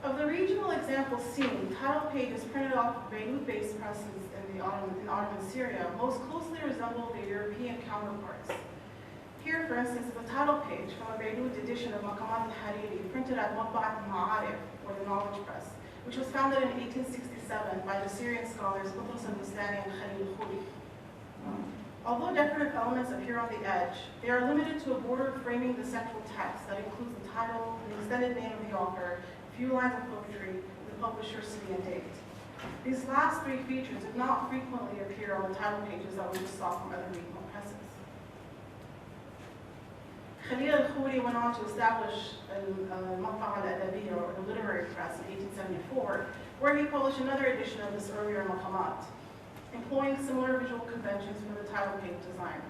Of the regional examples seen, title pages printed off Beirut-based presses in Ottoman Syria most closely resemble their European counterparts. Here, for instance, is a title page from a Beirut edition of Maqamat al-Hariri printed at Matba'at al-Ma'arif, or the Knowledge Press, which was founded in 1867 by the Syrian scholars Boutros al-Bustani and Khalil al-Khouri. Although decorative elements appear on the edge, they are limited to a border framing the central text that includes the title, the extended name of the author, a few lines of poetry, the publisher, city, and date. These last three features did not frequently appear on the title pages that we just saw from other regional presses. Khalil al-Khouri went on to establish al-Matba'a al-Adabiyya, or the literary press, in 1874, where he published another edition of this earlier maqamat, employing similar visual conventions for the title page design.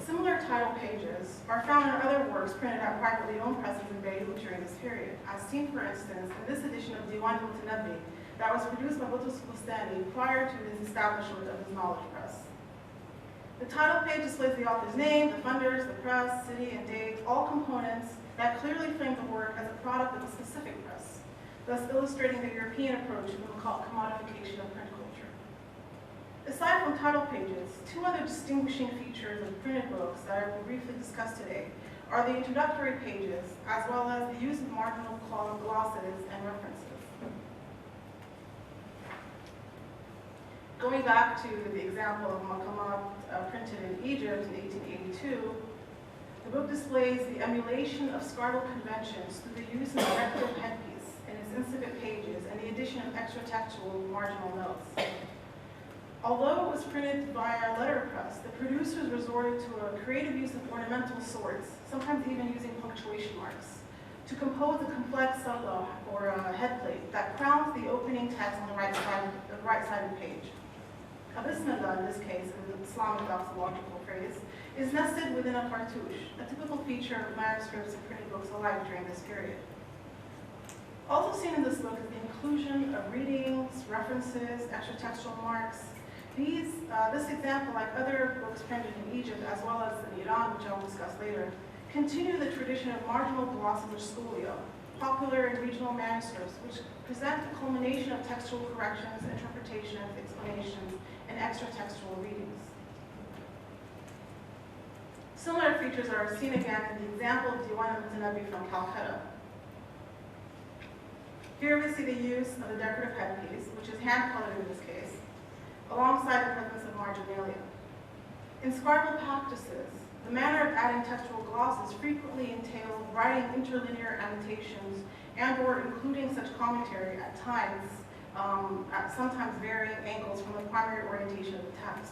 Similar title pages are found in other works printed at privately owned presses in Beirut during this period, as seen, for instance, in this edition of Diwan al-Mutanabbi that was produced by Boutros al-Bustani prior to his establishment of his knowledge press. The title page displays the author's name, the funders, the press, city, and date, all components that clearly frame the work as a product of a specific press, thus illustrating the European approach to the commodification of print culture. Aside from title pages, two other distinguishing features of printed books that I will briefly discuss today are the introductory pages, as well as the use of marginal glosses and references. Going back to the example of maqamat printed in Egypt in 1882, the book displays the emulation of scribal conventions through the use of a decorative headpiece in its incipit pages and the addition of extra textual marginal notes. Although it was printed via letterpress, the producers resorted to a creative use of ornamental sorts, sometimes even using punctuation marks, to compose a complex salah, or a headplate, that crowns the opening text on the right side of the page. A bismillah, in this case, an Islamic doxological phrase, is nested within a cartouche, a typical feature of manuscripts and printed books alike during this period. Also seen in this book is the inclusion of readings, references, extra textual marks. This example, like other books printed in Egypt as well as in Iran, which I'll discuss later, continue the tradition of marginal glosses or scholia, popular in regional manuscripts, which present a culmination of textual corrections, interpretations, explanations, and extra textual readings. Similar features are seen again in the example of Diwan al-Mutanabbi from Calcutta. Here we see the use of a decorative headpiece, which is hand-colored in this case, alongside the presence of marginalia. In scribal practices, the manner of adding textual glosses frequently entails writing interlinear annotations and or including such commentary at times, at sometimes varying angles from the primary orientation of the text.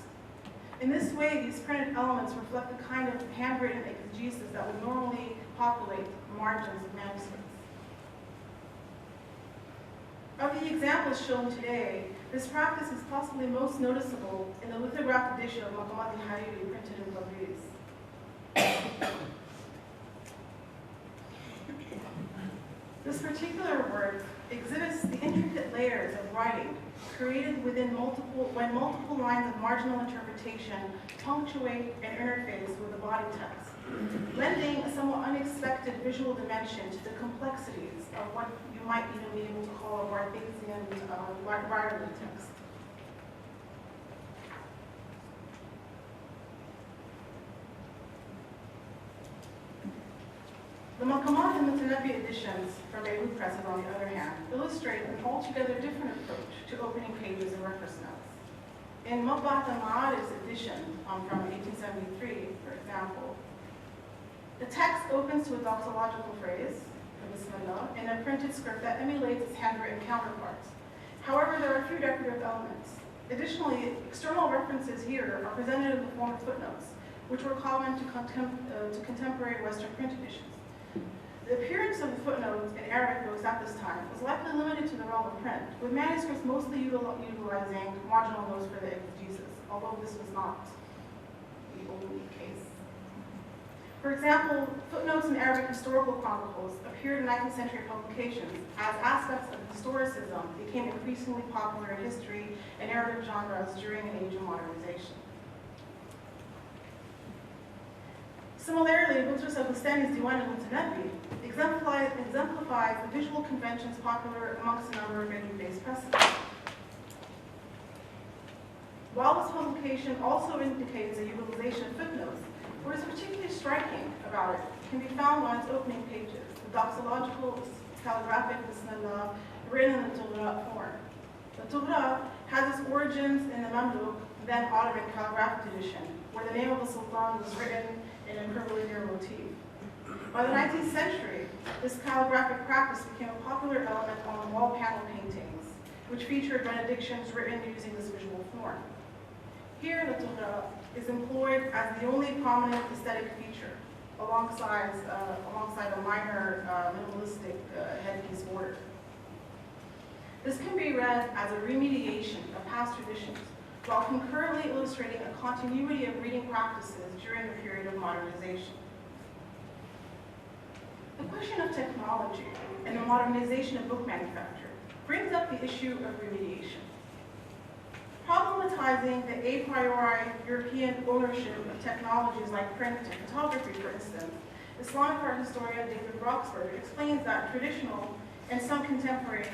In this way, these printed elements reflect the kind of handwritten exegesis that would normally populate the margins of manuscripts. Of the examples shown today, this practice is possibly most noticeable in the lithographed edition of Maqamat al-Hariri printed in Tabriz. This particular work exhibits the intricate layers of writing created when multiple lines of marginal interpretation punctuate and interface with the body text, lending a somewhat unexpected visual dimension to the complexities of what you might even be able to call a Barthesian writerly text. The Maqamat and Mutanabi editions from Beirut presses, on the other hand, illustrate an altogether different approach to opening pages and reference notes. In Maqbat al-Ma'arif's edition from 1873, for example, the text opens to a doxological phrase, Bismillah, in a printed script that emulates its handwritten counterparts. However, there are a few decorative elements. Additionally, external references here are presented in the form of footnotes, which were common to contemporary Western print editions. The appearance of the footnotes in Arabic books at this time was likely limited to the realm of print, with manuscripts mostly utilizing marginal notes for the exegesis, although this was not the only case. For example, footnotes in Arabic historical chronicles appeared in 19th century publications as aspects of historicism became increasingly popular in history and Arabic genres during an age of modernization. Similarly, Boutros al-Bustani's Diwan al-Mutanabi exemplifies the visual conventions popular amongst a number of Beirut-based presses. While this publication also indicates a utilization of footnotes, what is particularly striking about it can be found on its opening pages, the doxological calligraphic Bismillah written in the Tughra form. The Tughra has its origins in the Mamluk, then Ottoman calligraphic tradition, where the name of the Sultan was written in a curvilinear motif. By the 19th century, this calligraphic practice became a popular element on wall panel paintings, which featured benedictions written using this visual form. Here, the Tughra is employed as the only prominent aesthetic feature, alongside a minor minimalistic headpiece border. This can be read as a remediation of past traditions, while concurrently illustrating a continuity of reading practices during the period of modernization. The question of technology and the modernization of book manufacture brings up the issue of remediation. Problematizing the a priori European ownership of technologies like print and photography, for instance, Islamic art historian David Roxburgh explains that the traditional and some contemporary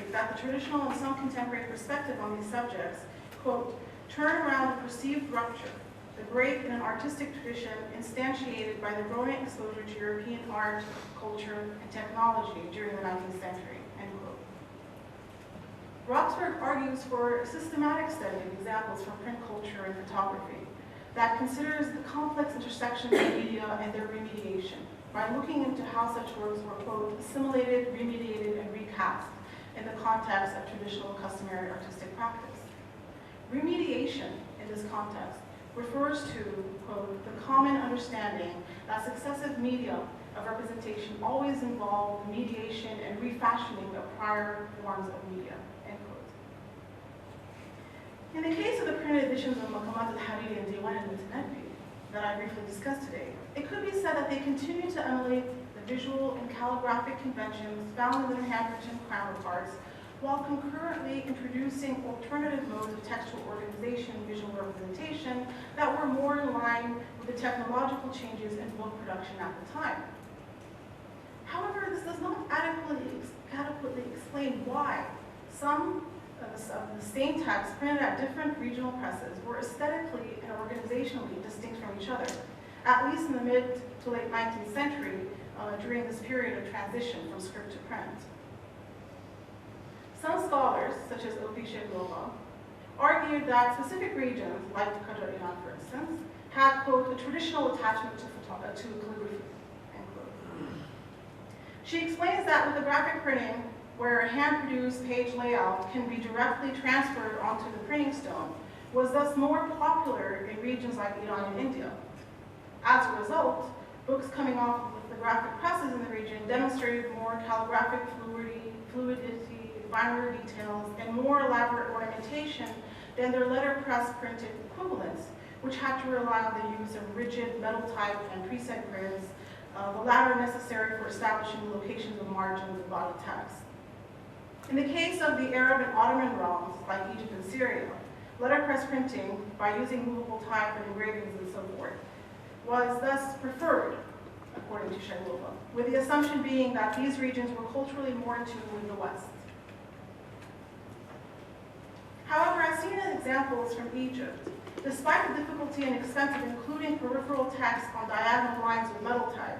perspective on these subjects, quote, turn around the perceived rupture, the break in an artistic tradition instantiated by the growing exposure to European art, culture, and technology during the 19th century, end quote. Roxburgh argues for a systematic study of examples from print culture and photography that considers the complex intersections of media and their remediation by looking into how such works were, quote, assimilated, remediated, and recast in the context of traditional customary artistic practice. Remediation, in this context, refers to, quote, the common understanding that successive media of representation always involve the mediation and refashioning of prior forms of media, end quote. In the case of the printed editions of Maqamat al-Hariri and Diwan al-Mutanabi that I briefly discussed today, it could be said that they continue to emulate the visual and calligraphic conventions found in their handwritten counterparts, while concurrently introducing alternative modes of textual organization and visual representation that were more in line with the technological changes in book production at the time. However, this does not adequately explain why some of the same texts printed at different regional presses were aesthetically and organizationally distinct from each other, at least in the mid to late 19th century during this period of transition from script to print. Some scholars, such as O.P. Sheglova, argued that specific regions, like Qajar Iran for instance, had, quote, a traditional attachment to calligraphy, end quote. She explains that with the graphic printing, where a hand-produced page layout can be directly transferred onto the printing stone, was thus more popular in regions like Iran and India. As a result, books coming off of the graphic presses in the region demonstrated more calligraphic fluidity, finer details, and more elaborate ornamentation than their letterpress printed equivalents, which had to rely on the use of rigid metal type and preset grids, the latter necessary for establishing the locations of margins of body text. In the case of the Arab and Ottoman realms, like Egypt and Syria, letterpress printing, by using movable type and engravings and so forth, was thus preferred, according to Shailova, with the assumption being that these regions were culturally more in tune with the West. However, as seen in examples from Egypt, despite the difficulty and expense of including peripheral text on diagonal lines with metal type,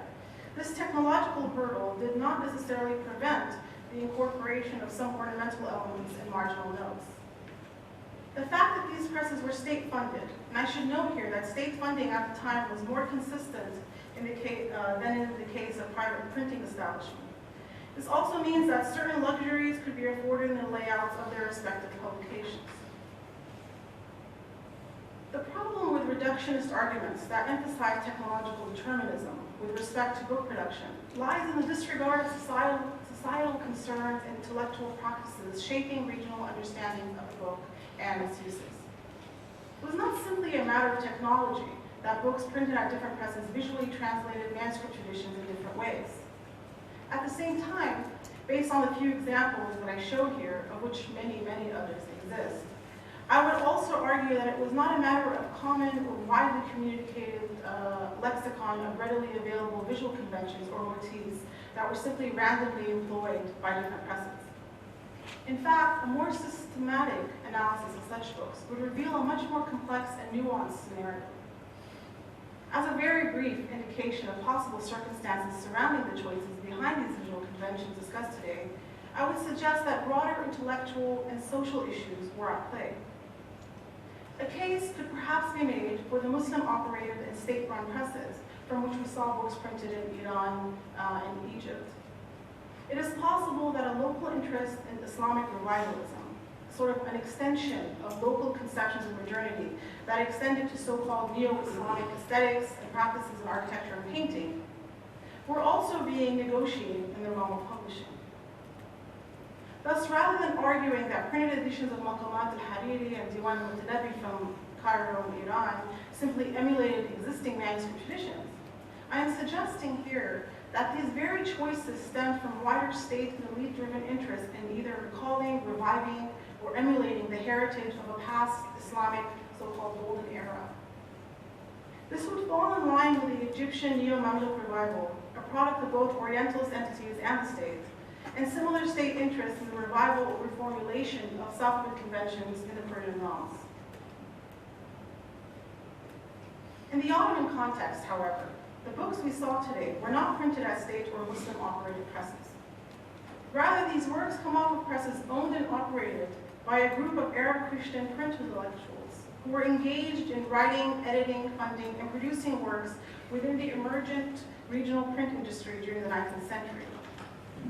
this technological hurdle did not necessarily prevent the incorporation of some ornamental elements in marginal notes. The fact that these presses were state-funded, and I should note here that state funding at the time was more consistent than in the case of private printing establishments. This also means that certain luxuries could be afforded in the layouts of their respective publications. The problem with reductionist arguments that emphasize technological determinism with respect to book production lies in the disregard of societal concerns and intellectual practices shaping regional understanding of the book and its uses. It was not simply a matter of technology that books printed at different presses visually translated manuscript traditions in different ways. At the same time, based on the few examples that I show here, of which many, many others exist, I would also argue that it was not a matter of common or widely communicated lexicon of readily available visual conventions or motifs that were simply randomly employed by different presses. In fact, a more systematic analysis of such books would reveal a much more complex and nuanced scenario. As a very brief indication of possible circumstances surrounding the choices behind these visual conventions discussed today, I would suggest that broader intellectual and social issues were at play. A case could perhaps be made for the Muslim-operated and state-run presses from which we saw books printed in Iran and Egypt. It is possible that a local interest in Islamic revivalism, sort of an extension of local conceptions of modernity that extended to so-called neo-Islamic aesthetics and practices in architecture and painting, were also being negotiated in the realm of publishing. Thus, rather than arguing that printed editions of Maqamat al-Hariri and Diwan al-Mutanabi from Cairo and Iran simply emulated existing manuscript traditions, I am suggesting here that these very choices stem from wider state and elite-driven interest in either recalling, reviving, or emulating the heritage of a past Islamic so-called golden era. This would fall in line with the Egyptian Neo-Mamluk revival, a product of both Orientalist entities and the state, and similar state interest in the revival or reformulation of Safavid conventions in the Persian realms. In the Ottoman context, however, the books we saw today were not printed at state or Muslim-operated presses. Rather, these works come off of presses owned and operated by a group of Arab Christian print intellectuals who were engaged in writing, editing, funding, and producing works within the emergent regional print industry during the 19th century.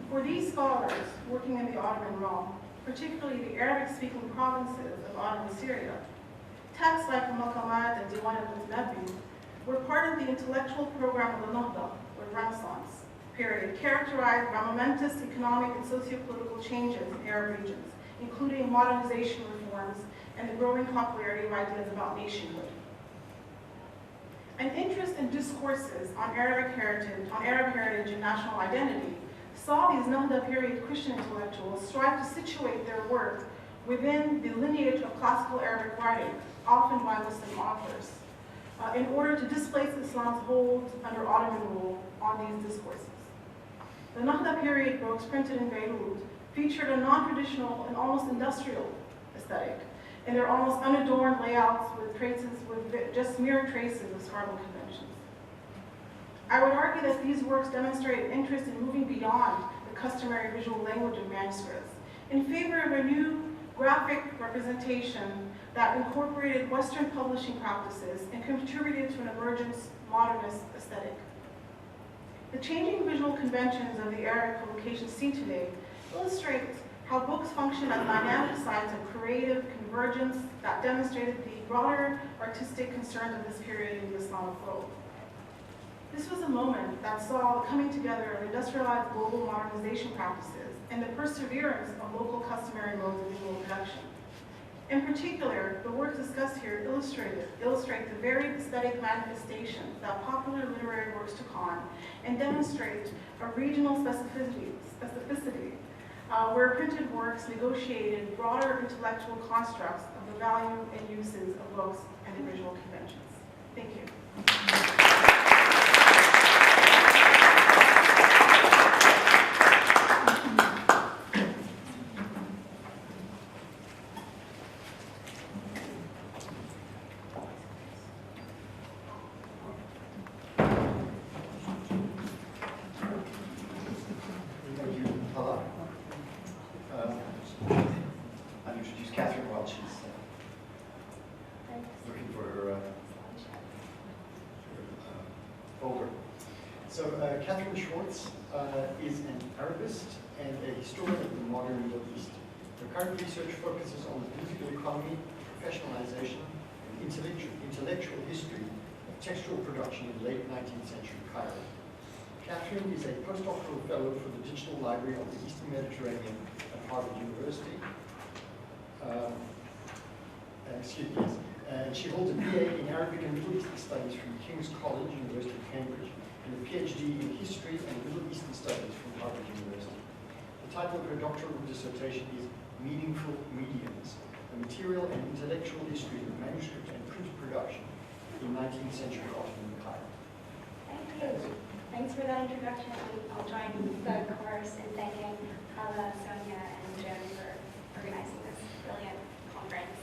For these scholars working in the Ottoman realm, particularly the Arabic-speaking provinces of Ottoman Syria, texts like Maqamat and Diwan al-Mutanabi were part of the intellectual program of the Nahda, or Renaissance, period, characterized by momentous economic and socio-political changes in Arab regions, including modernization reforms and the growing popularity of ideas about nationhood. An interest in discourses on Arab heritage and national identity saw these Nahda period Christian intellectuals strive to situate their work within the lineage of classical Arabic writing, often by Muslim authors, in order to displace Islam's hold under Ottoman rule on these discourses. The Nahda period books printed in Beirut featured a non-traditional and almost industrial aesthetic, in their almost unadorned layouts with just mere traces of scribal conventions. I would argue that these works demonstrate interest in moving beyond the customary visual language of manuscripts in favor of a new graphic representation that incorporated Western publishing practices and contributed to an emergent modernist aesthetic. The changing visual conventions of the Arabic publications seen today illustrate how books function as dynamic sites of creative convergence that demonstrated the broader artistic concerns of this period in the Islamic world. This was a moment that saw the coming together of industrialized global modernization practices and the perseverance of local customary modes of visual production. In particular, the works discussed here illustrate the varied aesthetic manifestations that popular literary works took on and demonstrate a regional specificity where printed works negotiated broader intellectual constructs of the value and uses of books and visual conventions. Thank you. Thank you, Hala. I'll introduce Catherine while she's looking for her folder. So Catherine Schwartz is an Arabist and a historian of the modern Middle East. Her current research focuses on the political economy, professionalization, and intellectual history of textual production in late 19th century Cairo. Catherine is a postdoctoral fellow for the Digital Library of the Eastern Mediterranean at Harvard University. She holds a BA in Arabic and Middle Eastern Studies from King's College, University of Cambridge, and a PhD in History and Middle Eastern Studies from Harvard University. The title of her doctoral dissertation is Meaningful Mediums, a material and intellectual history of manuscript and print production in 19th century Ottoman Cairo. Thank you. Thanks for that introduction. I'll join the chorus in thanking Hala, Sonia, and Jen for organizing this brilliant conference.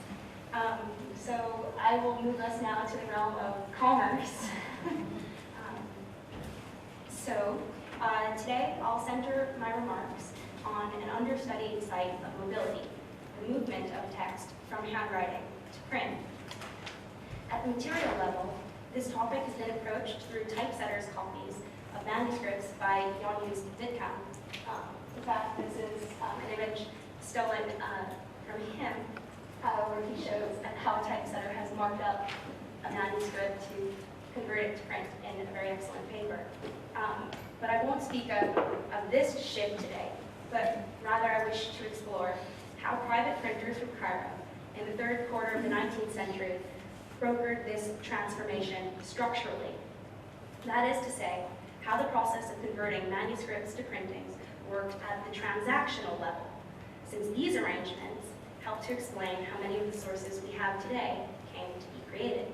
So I will move us now to the realm of commerce. Today I'll center my remarks on an understudied site of mobility, the movement of text from handwriting to print. At the material level, this topic has been approached through typesetters' copies of manuscripts by Jan-Just Wittkamp. In fact, this is an image stolen from him, where he shows how a typesetter has marked up a manuscript to convert it to print in a very excellent paper. But I won't speak of this shift today, but rather I wish to explore how private printers from Cairo in the third quarter of the 19th century brokered this transformation structurally. That is to say, how the process of converting manuscripts to printings worked at the transactional level, since these arrangements help to explain how many of the sources we have today came to be created.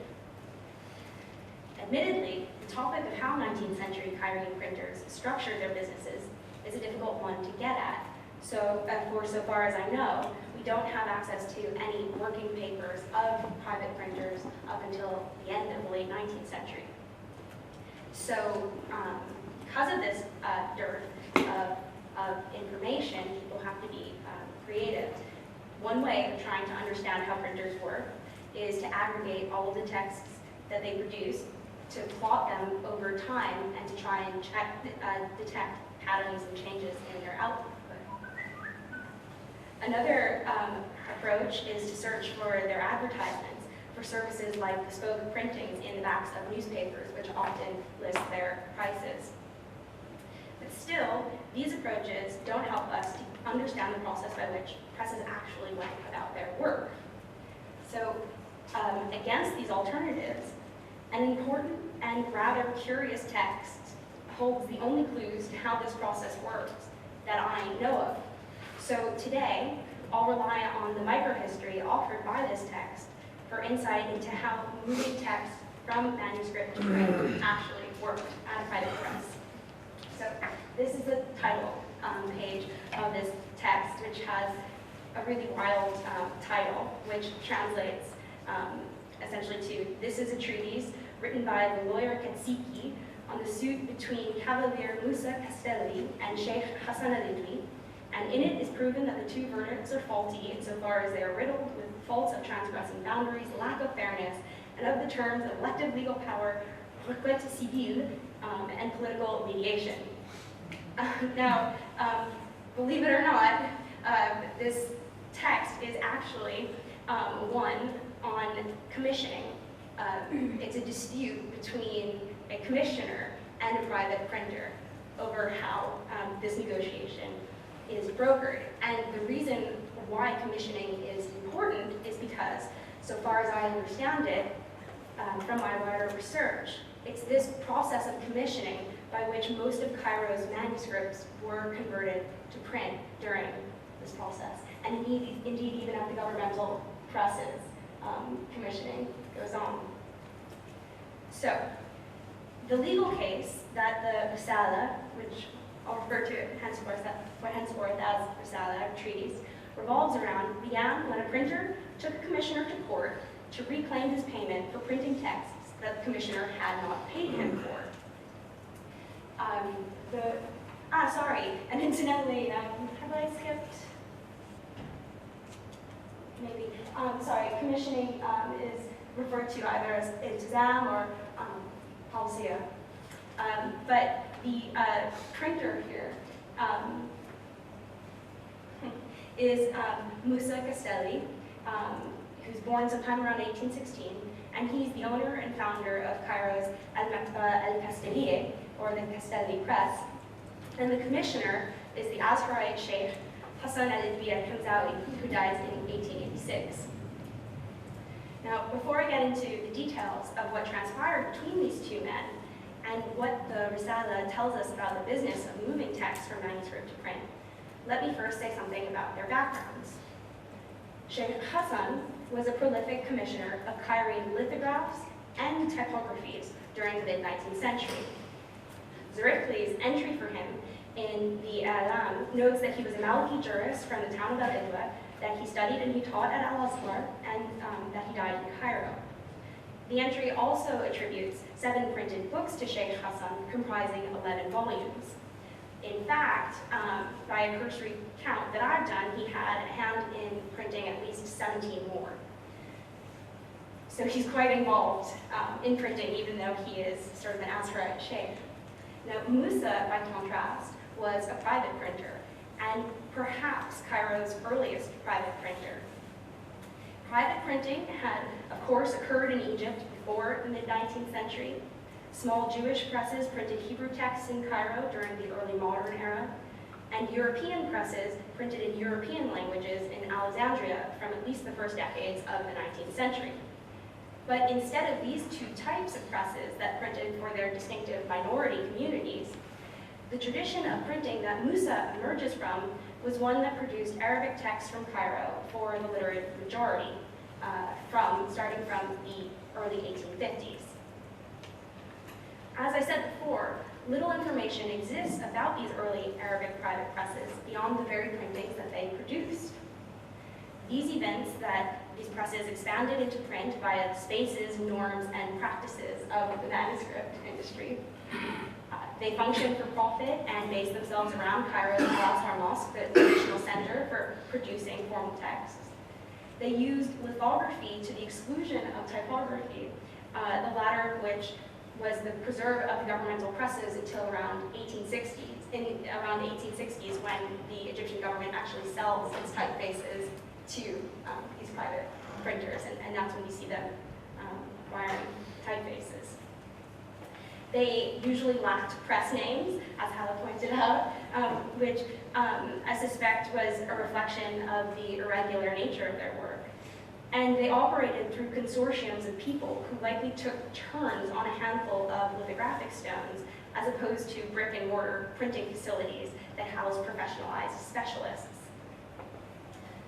Admittedly, the topic of how 19th century Cairene printers structured their businesses is a difficult one to get at. So far as I know, we don't have access to any working papers of private printers up until the end of the late 19th century. So because of this dearth of information, people have to be creative. One way of trying to understand how printers work is to aggregate all of the texts that they produce, to plot them over time, and to try and detect patterns and changes in their output. Another approach is to search for their advertisements for services like bespoke printings in the backs of newspapers, which often list their prices. But still, these approaches don't help us to understand the process by which presses actually went about their work. So against these alternatives, an important and rather curious text holds the only clues to how this process works that I know of. So today, I'll rely on the microhistory offered by this text for insight into how moving text from manuscript to print actually worked at a private press. So this is the title page of this text, which has a really wild title, which translates essentially to, "This is a treatise written by the lawyer Katsiki on the suit between Cavalier Musa Castelli and Sheikh Hassan al-Idwi, and in it is proven that the two verdicts are faulty insofar as they are riddled with faults of transgressing boundaries, lack of fairness, and of the terms of elective legal power, requête civile, and political mediation." Now, believe it or not, this text is actually one on commissioning. It's a dispute between a commissioner and a private printer over how this negotiation is brokered. And the reason why commissioning is important is because, so far as I understand it, from my wider research, it's this process of commissioning by which most of Cairo's manuscripts were converted to print during this process. And indeed even at the governmental presses, commissioning goes on. So, the legal case that the Risala, which I'll refer to henceforth as Risala, treatise, revolves around, began when a printer took a commissioner to court to reclaim his payment for printing texts that the commissioner had not paid him for. And incidentally, have I skipped? Maybe. Commissioning is referred to either as iltizam or palsia. But the printer here is Musa Castelli, who's born sometime around 1816, and he's the owner and founder of Cairo's Al-Maktaba Al-Castelliye, or the Castelli Press, and the commissioner is the Azharite Sheikh Hassan al-Idbi al-Hamzawi, who dies in 1886. Now, before I get into the details of what transpired between these two men, and what the Risala tells us about the business of moving text from manuscript to print, let me first say something about their backgrounds. Sheikh Hassan was a prolific commissioner of Cairene lithographs and typographies during the mid-19th century. Zurichli's entry for him in the Alam notes that he was a Maliki jurist from the town of Al-Idwa, that he studied and he taught at Al-Azhar, and that he died in Cairo. The entry also attributes 7 printed books to Sheikh Hassan, comprising 11 volumes. In fact, by a cursory count that I've done, he had a hand in printing at least 17 more. So he's quite involved in printing, even though he is sort of an Azharite sheikh. Now, Musa, by contrast, was a private printer, and perhaps Cairo's earliest private printer. Private printing had, of course, occurred in Egypt before the mid-19th century. Small Jewish presses printed Hebrew texts in Cairo during the early modern era, and European presses printed in European languages in Alexandria from at least the first decades of the 19th century. But instead of these two types of presses that printed for their distinctive minority communities, the tradition of printing that Musa emerges from was one that produced Arabic texts from Cairo for the literate majority, starting from the early 1850s. As I said before, little information exists about these early Arabic private presses beyond the very printings that they produced. These events that these presses expanded into print via the spaces, norms, and practices of the manuscript industry. They functioned for profit and based themselves around Cairo's Al-Azhar Mosque, the traditional center for producing formal texts. They used lithography to the exclusion of typography, the latter of which was the preserve of the governmental presses until around 1860s. Around the 1860s, when the Egyptian government actually sells its typefaces to these private printers, and that's when you see them wiring typefaces. They usually lacked press names, as Hala pointed out, which I suspect was a reflection of the irregular nature of their work. And they operated through consortiums of people who likely took turns on a handful of lithographic stones, as opposed to brick and mortar printing facilities that housed professionalized specialists.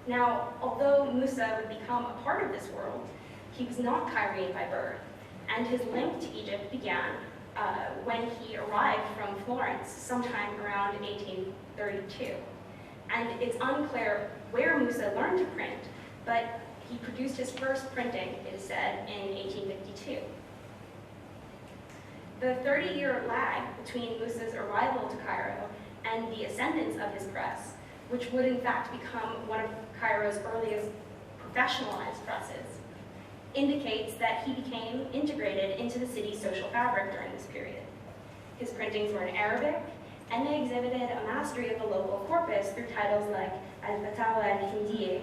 Now, although Musa would become a part of this world, he was not Cairene by birth, and his link to Egypt began when he arrived from Florence sometime around 1832. And it's unclear where Musa learned to print, but he produced his first printing, it is said, in 1852. The 30-year lag between Musa's arrival to Cairo and the ascendance of his press, which would in fact become one of Cairo's earliest professionalized presses, indicates that he became integrated into the city's social fabric during this period. His printings were in Arabic, and they exhibited a mastery of the local corpus through titles like Al-Fatawa al-Hindiyya,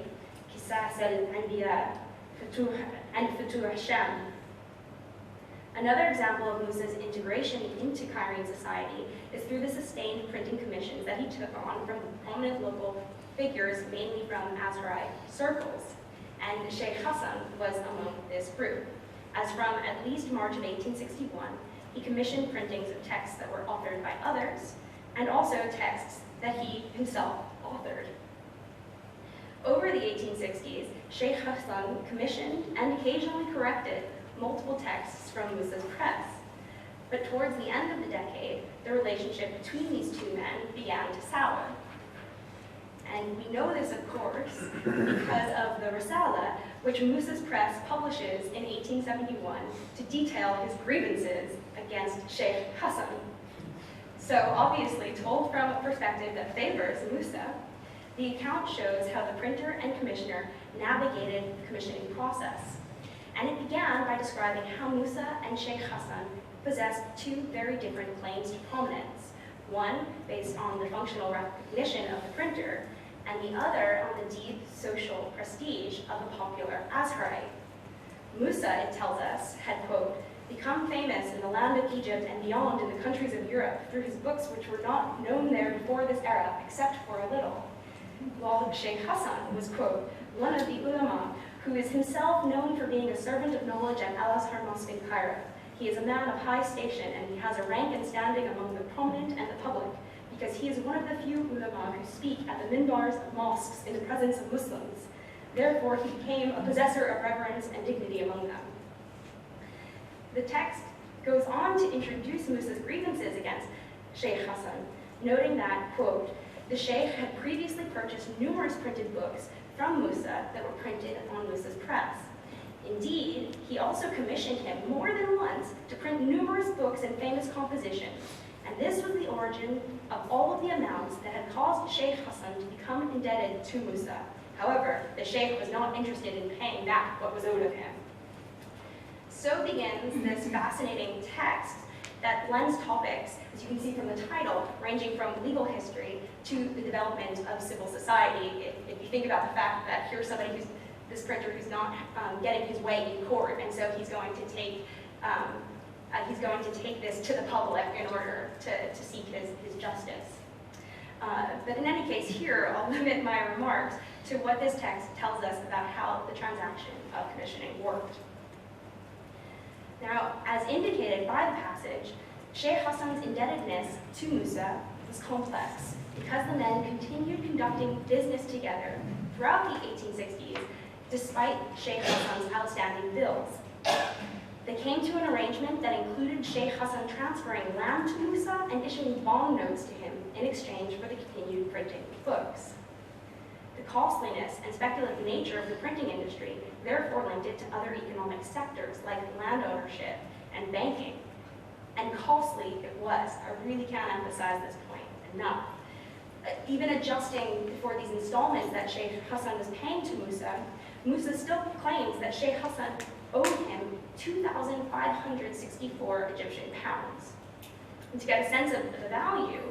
Qisas al-Anbiya, and Futuh Hasham. Another example of Musa's integration into Cairene society is through the sustained printing commissions that he took on from prominent local figures, mainly from Azharite circles. And Sheikh Hassan was among this group, as from at least March of 1861, he commissioned printings of texts that were authored by others, and also texts that he himself authored. Over the 1860s, Sheikh Hassan commissioned and occasionally corrected multiple texts from Musa's press. But towards the end of the decade, the relationship between these two men began to sour. And we know this, of course, because of the Risala, which Musa's press publishes in 1871 to detail his grievances against Sheikh Hassan. So obviously, told from a perspective that favors Musa, the account shows how the printer and commissioner navigated the commissioning process. And it began by describing how Musa and Sheikh Hassan possessed two very different claims to prominence. One based on the functional recognition of the printer, and the other on the deep social prestige of the popular Azharite. Musa, it tells us, had, quote, become famous in the land of Egypt and beyond in the countries of Europe through his books which were not known there before this era, except for a little. While Sheikh Hassan was, quote, one of the ulama who is himself known for being a servant of knowledge at Al-Azhar Mosque in Cairo. He is a man of high station and he has a rank and standing among the prominent and the public, because he is one of the few ulama who speak at the minbars of mosques in the presence of Muslims. Therefore, he became a possessor of reverence and dignity among them. The text goes on to introduce Musa's grievances against Sheikh Hassan, noting that, quote, the Sheikh had previously purchased numerous printed books from Musa that were printed on Musa's press. Indeed, he also commissioned him more than once to print numerous books and famous compositions, and this was the origin of all of the amounts that had caused Sheikh Hassan to become indebted to Musa. However, the Sheikh was not interested in paying back what was owed of him. So begins this fascinating text that blends topics, as you can see from the title, ranging from legal history to the development of civil society. If you think about the fact that here's somebody who's this printer who's not getting his way in court, and so he's going to take this to the public in order to seek his justice. But in any case, here I'll limit my remarks to what this text tells us about how the transaction of commissioning worked. Now, as indicated by the passage, Sheikh Hassan's indebtedness to Musa was complex because the men continued conducting business together throughout the 1860s despite Sheikh Hassan's outstanding bills. They came to an arrangement that included Sheikh Hassan transferring land to Musa and issuing bond notes to him in exchange for the continued printing of books. The costliness and speculative nature of the printing industry therefore linked it to other economic sectors like land ownership and banking. And costly it was. I really can't emphasize this point enough. Even adjusting for these installments that Sheikh Hassan was paying to Musa, Musa still claims that Sheikh Hassan owed him 2,564 Egyptian pounds. And to get a sense of the value,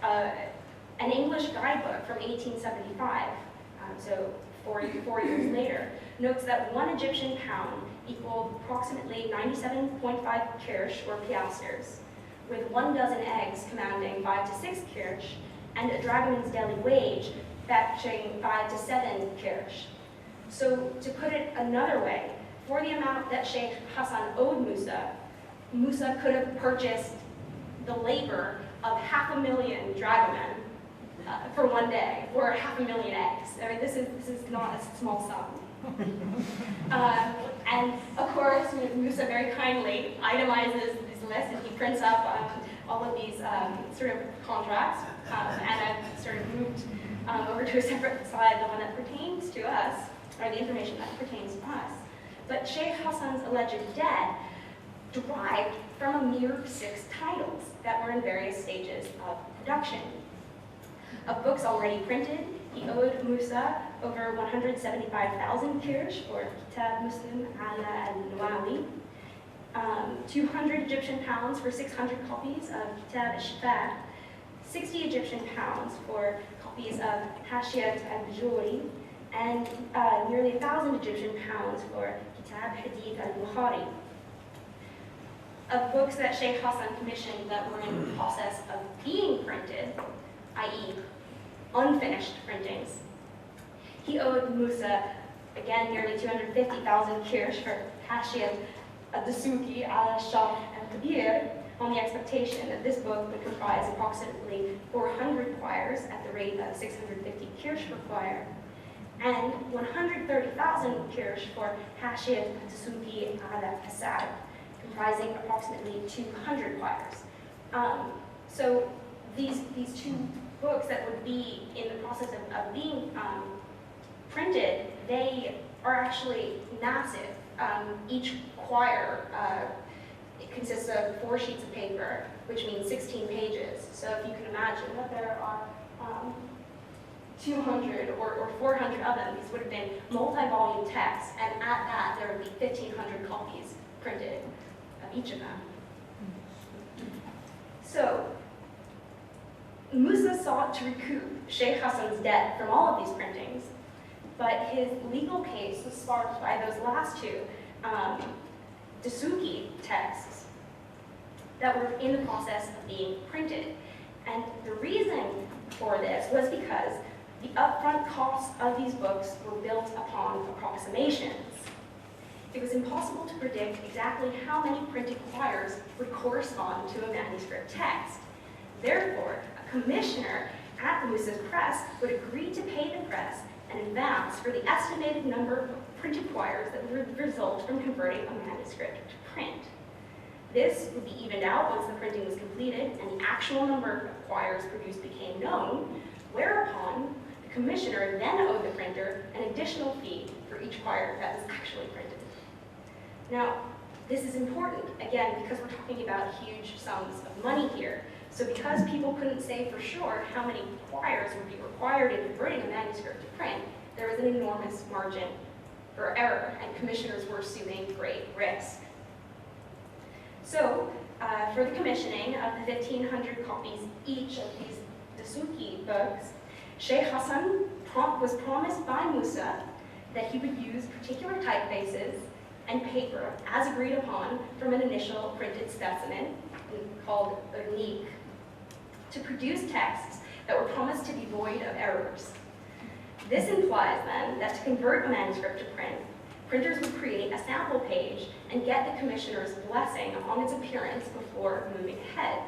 an English guidebook from 1875, so 4 years later, notes that 1 Egyptian pound equaled approximately 97.5 kirsch or piastres, with 1 dozen eggs commanding 5 to 6 kirsch, and a dragoman's daily wage fetching 5 to 7 kirsch. So to put it another way, for the amount that Sheikh Hassan owed Musa, Musa could have purchased the labor of 500,000 dragomen for one day, or 500,000 eggs. I mean, this is not a small sum. And of course, Musa very kindly itemizes this list, and he prints up all of these sort of contracts, and I've sort of moved over to a separate slide, the one that pertains to us, or the information that pertains to us. But Sheikh Hassan's alleged debt derived from a mere 6 titles that were in various stages of production. Of books already printed, he owed Musa over 175,000 kirsch, or Kitab Muslim ala al-Nawawi, 200 Egyptian pounds for 600 copies of Kitab al-Shifa, 60 Egyptian pounds for copies of Hashiyat al-Bujuri, and nearly 1,000 Egyptian pounds for Kitab Hadith al-Bukhari. Of books that Sheikh Hassan commissioned that were in the process of being printed, i.e. unfinished printings, he owed Musa, again, nearly 250,000 kirsch for Hashiyat Dasuki al-Shah al-Kabir on the expectation that this book would comprise approximately 400 choirs at the rate of 650 kirsch per choir, and 130,000 kirsch for Hashiyat Dasuki al-Asad, comprising approximately 200 choirs. So these two books that would be in the process of being printed, they are actually massive. Each choir it consists of 4 sheets of paper, which means 16 pages. So if you can imagine that there are 200 or 400 of them, these would have been multi-volume texts, and at that there would be 1,500 copies printed of each of them. So Musa sought to recoup Sheikh Hassan's debt from all of these printings, but his legal case was sparked by those last two Dasuki texts that were in the process of being printed. And the reason for this was because the upfront costs of these books were built upon approximations. It was impossible to predict exactly how many printed choirs would correspond to a manuscript text. Therefore, a commissioner at Musa's press would agree to pay the press an advance for the estimated number of printed choirs that would result from converting a manuscript to print. This would be evened out once the printing was completed and the actual number of choirs produced became known, whereupon the commissioner then owed the printer an additional fee for each choir that was actually printed. Now, this is important, again, because we're talking about huge sums of money here. So because people couldn't say for sure how many choirs would be required in converting a manuscript to print, there was an enormous margin for error, and commissioners were assuming great risk. So, for the commissioning of the 1,500 copies each of these Dasuki books, Sheikh Hassan was promised by Musa that he would use particular typefaces and paper as agreed upon from an initial printed specimen called Urnique to produce texts that were promised to be void of errors. This implies then that to convert a manuscript to print, printers would create a sample page and get the commissioner's blessing on its appearance before moving ahead.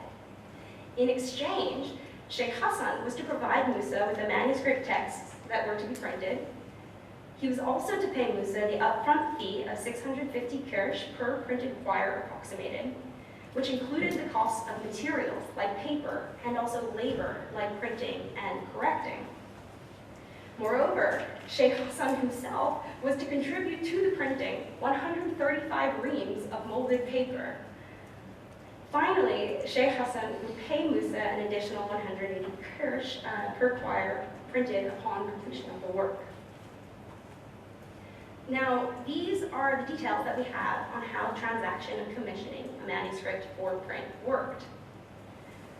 In exchange, Sheikh Hassan was to provide Musa with the manuscript texts that were to be printed. He was also to pay Musa the upfront fee of 650 kirsch per printed choir approximated, which included the cost of materials like paper and also labor like printing and correcting. Moreover, Sheikh Hassan himself was to contribute to the printing 135 reams of molded paper. Finally, Sheikh Hassan would pay Musa an additional 180 kirsch per choir printed upon completion of the work. Now, these are the details that we have on how the transaction of commissioning a manuscript for print worked.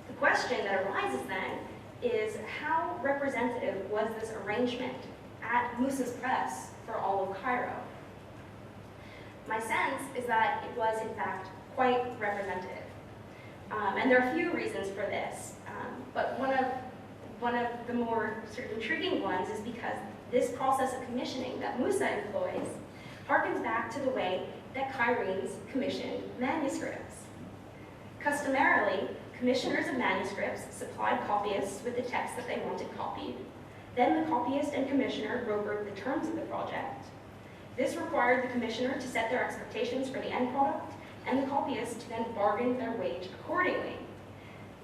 The question that arises then is how representative was this arrangement at Musa's press for all of Cairo? My sense is that it was in fact quite representative. And there are a few reasons for this, but one of the more sort of intriguing ones is because this process of commissioning that Musa employs harkens back to the way that Cairenes commissioned manuscripts. Customarily, commissioners of manuscripts supplied copyists with the text that they wanted copied. Then the copyist and commissioner brokered the terms of the project. This required the commissioner to set their expectations for the end product, and the copyist to then bargain their wage accordingly.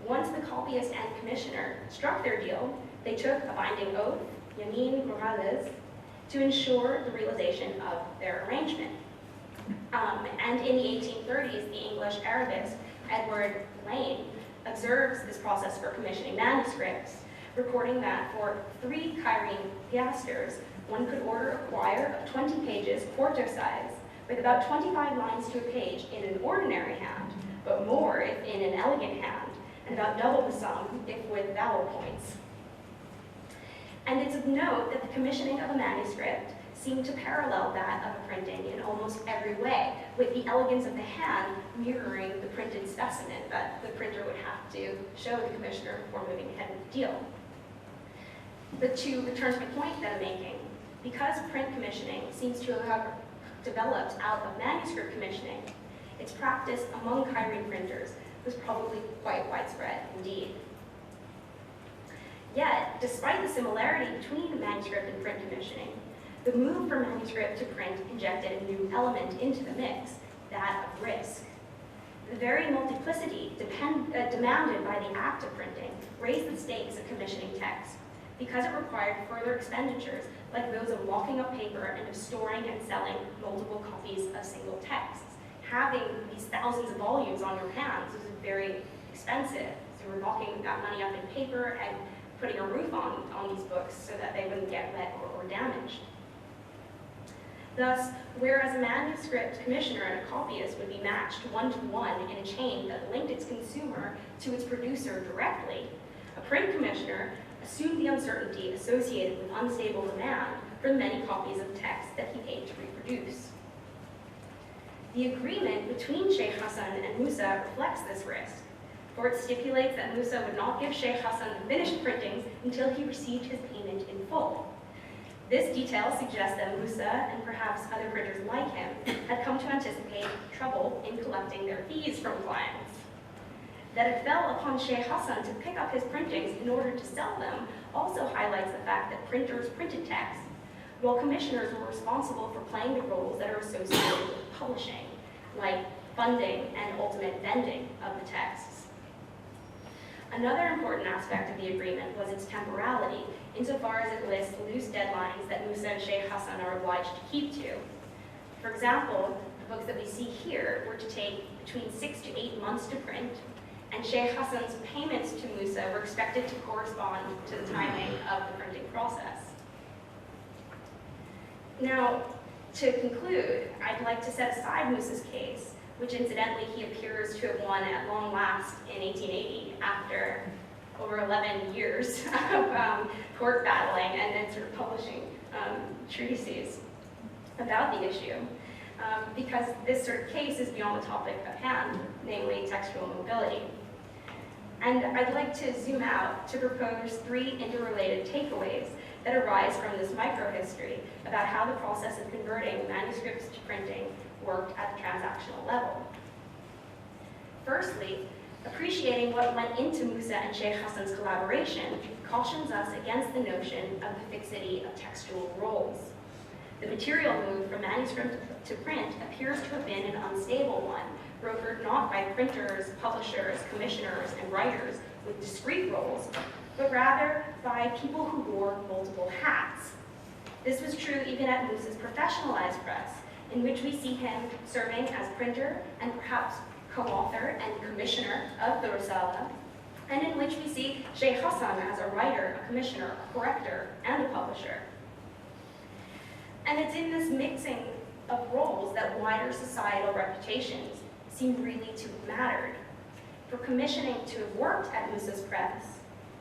Once the copyist and commissioner struck their deal, they took a binding oath, Yamin Morales, to ensure the realization of their arrangement. And in the 1830s, the English Arabist Edward Lane observes this process for commissioning manuscripts, recording that for 3 Cairene piasters, one could order a choir of 20 pages, quarto size, with about 25 lines to a page in an ordinary hand, but more if in an elegant hand, and about double the sum if with vowel points. And it's of note that the commissioning of a manuscript seemed to parallel that of a printing in almost every way, with the elegance of the hand mirroring the printed specimen that the printer would have to show the commissioner before moving ahead with the deal. But to return to the point that I'm making, because print commissioning seems to have developed out of manuscript commissioning, its practice among Cairene printers was probably quite widespread indeed. Yet, despite the similarity between manuscript and print commissioning, the move from manuscript to print injected a new element into the mix, that of risk. The very multiplicity demanded by the act of printing raised the stakes of commissioning text, because it required further expenditures like those of locking up paper and of storing and selling multiple copies of single texts. Having these thousands of volumes on your hands was very expensive. So we're locking that money up in paper and putting a roof on these books so that they wouldn't get wet or damaged. Thus, whereas a manuscript commissioner and a copyist would be matched one-to-one in a chain that linked its consumer to its producer directly, a print commissioner assumed the uncertainty associated with unstable demand for the many copies of text that he paid to reproduce. The agreement between Sheikh Hassan and Musa reflects this risk, for it stipulates that Musa would not give Sheikh Hassan the finished printings until he received his payment in full. This detail suggests that Musa, and perhaps other printers like him, had come to anticipate trouble in collecting their fees from clients. That it fell upon Sheikh Hassan to pick up his printings in order to sell them also highlights the fact that printers printed text, while commissioners were responsible for playing the roles that are associated with publishing, like funding and ultimate vending of the texts. Another important aspect of the agreement was its temporality, insofar as it lists loose deadlines that Musa and Sheikh Hassan are obliged to keep to. For example, the books that we see here were to take between 6 to 8 months to print, and Sheikh Hassan's payments to Musa were expected to correspond to the timing of the printing process. Now, to conclude, I'd like to set aside Musa's case, which incidentally he appears to have won at long last in 1880 after over 11 years of court battling and then sort of publishing treatises about the issue, because this sort of case is beyond the topic at hand, namely textual mobility. And I'd like to zoom out to propose 3 interrelated takeaways that arise from this microhistory about how the process of converting manuscripts to printing worked at the transactional level. Firstly, appreciating what went into Musa and Sheikh Hassan's collaboration cautions us against the notion of the fixity of textual roles. The material move from manuscript to print appears to have been an unstable one, brokered not by printers, publishers, commissioners, and writers with discrete roles, but rather by people who wore multiple hats. This was true even at Musa's professionalized press, in which we see him serving as printer and perhaps co-author and commissioner of the Risala, and in which we see Sheikh Hassan as a writer, a commissioner, a corrector, and a publisher. And it's in this mixing of roles that wider societal reputations seem really to have mattered. For commissioning to have worked at Musa's press,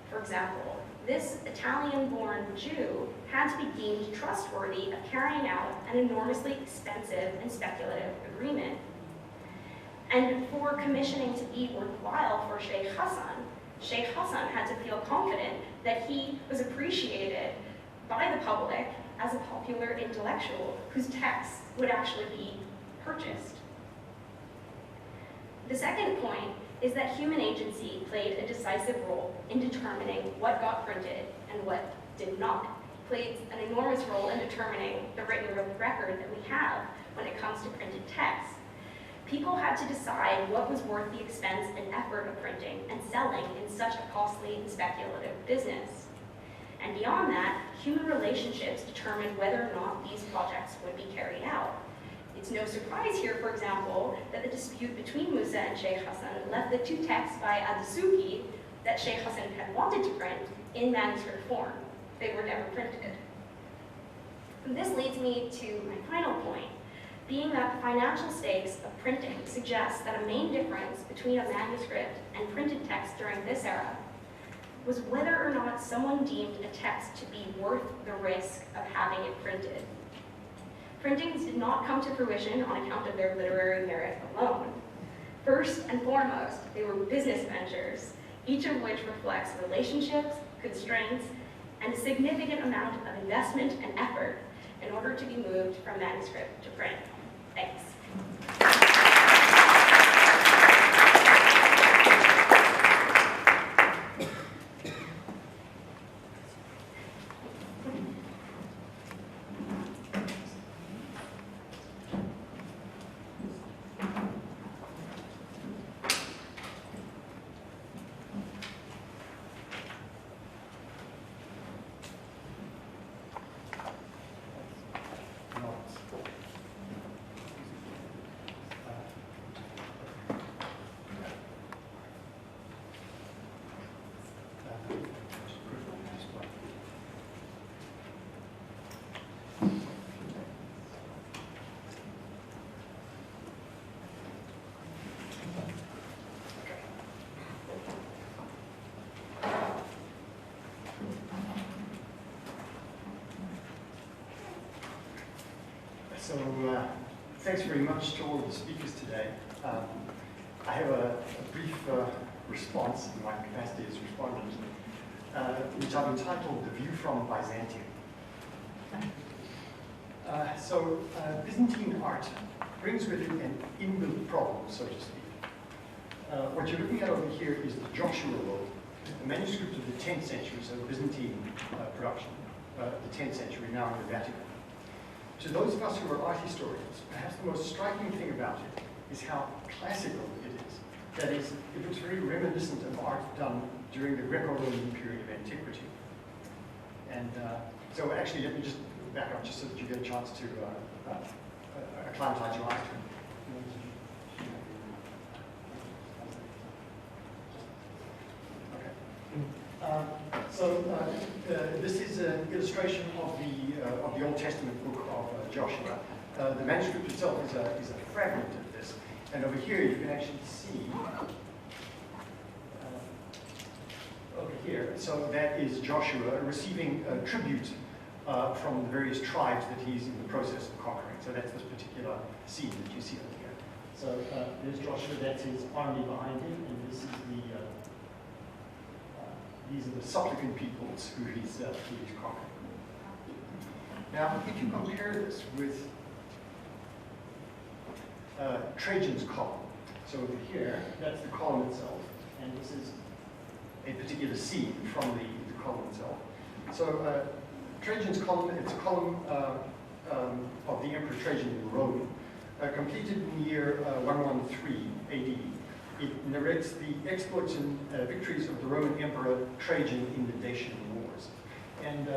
for example, this Italian-born Jew had to be deemed trustworthy of carrying out an enormously expensive and speculative agreement. And for commissioning to be worthwhile for Sheikh Hassan had to feel confident that he was appreciated by the public as a popular intellectual whose texts would actually be purchased. The second point is that human agency played a decisive role in determining what got printed and what did not. It played an enormous role in determining the written record that we have when it comes to printed text. People had to decide what was worth the expense and effort of printing and selling in such a costly and speculative business. And beyond that, human relationships determined whether or not these projects would be carried out. It's no surprise here, for example, that the dispute between Musa and Sheikh Hassan left the 2 texts by Ad-Dasuki that Sheikh Hassan had wanted to print in manuscript form. They were never printed. And this leads me to my final point, being that the financial stakes of printing suggests that a main difference between a manuscript and printed text during this era was whether or not someone deemed a text to be worth the risk of having it printed. Printings did not come to fruition on account of their literary merit alone. First and foremost, they were business ventures, each of which reflects relationships, constraints, and a significant amount of investment and effort in order to be moved from manuscript to print. Thanks. So thanks very much to all the speakers today. I have a brief response in my capacity as respondent, which I've entitled The View from Byzantium. Byzantine art brings with it an inbuilt problem, so to speak. What you're looking at over here is the Joshua Roll, a manuscript of the 10th century, so Byzantine production, the 10th century, now in the Vatican. To those of us who are art historians, perhaps the most striking thing about it is how classical it is. That is, it looks very reminiscent of art done during the Greco-Roman period of antiquity. And so actually, let me just back up just so that you get a chance to acclimatize your eyes to it. This is an illustration of the Old Testament book of Joshua. The manuscript itself is a fragment of this, and over here you can actually see over here. So that is Joshua receiving tribute from the various tribes that he's in the process of conquering. So that's this particular scene that you see over here. So there's Joshua. That's his army behind him, and this is these are the supplicant peoples who he's conquering. Now, if you compare this with Trajan's column, so over here, that's the column itself, and this is a particular scene from the column itself. So Trajan's column, it's a column of the Emperor Trajan in Rome, completed in the year 113 AD. It narrates the exploits and victories of the Roman Emperor Trajan in the Dacian Wars. And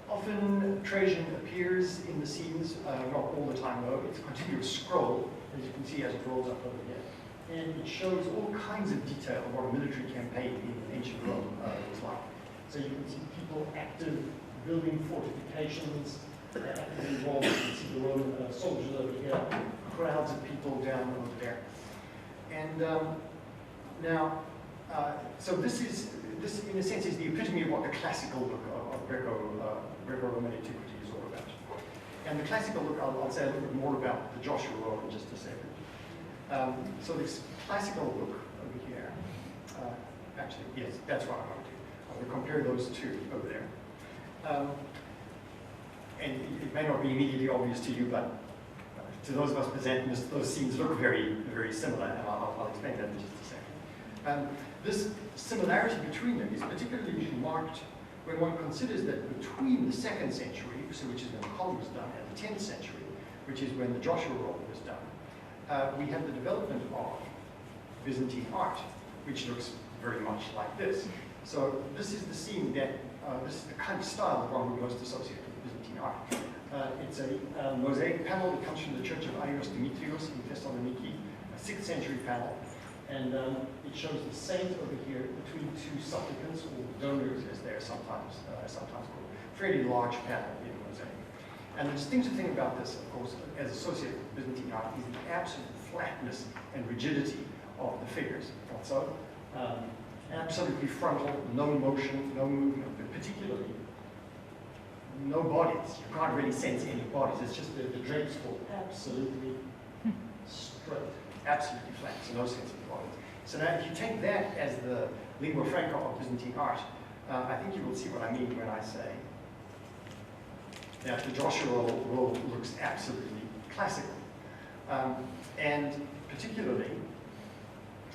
often Trajan appears in the scenes, not all the time though. It's a continuous scroll, as you can see as it rolls up over here. And it shows all kinds of detail of what a military campaign in ancient Rome was like. So you can see people active, building fortifications, actively involved. You can see the Roman soldiers over here, crowds of people down over there. And so this in a sense is the epitome of what the classical look of Greco-Roman antiquity is all about. And the classical look, I'll say a little bit more about the Joshua Roll in just a second. So this classical look over here, actually, yes, that's what I want to do. I want to compare those two over there. And it may not be immediately obvious to you, but to those of us presenting those scenes look very, very similar, and I'll explain that in just a second. This similarity between them is particularly marked when one considers that between the 2nd century, so which is when the column was done, and the 10th century, which is when the Joshua Roll was done, we have the development of Byzantine art, which looks very much like this. So this is the scene that, this is the kind of style that one would most associate with Byzantine art. It's a mosaic panel that comes from the Church of Agios Dimitrios in Thessaloniki, a 6th century panel. And it shows the saint over here between two supplicants, or donors as they're sometimes called. Fairly large panel in mosaic. And the distinctive thing about this, of course, as associated with Byzantine art, is the absolute flatness and rigidity of the figures. Also, absolutely frontal, no motion, no movement, but particularly no bodies. You can't really sense any bodies. It's just the drapes fall absolutely straight, absolutely flat, so no sense of bodies. So now if you take that as the lingua franca of Byzantine art, I think you will see what I mean when I say that the Joshua Roll looks absolutely classical. And particularly,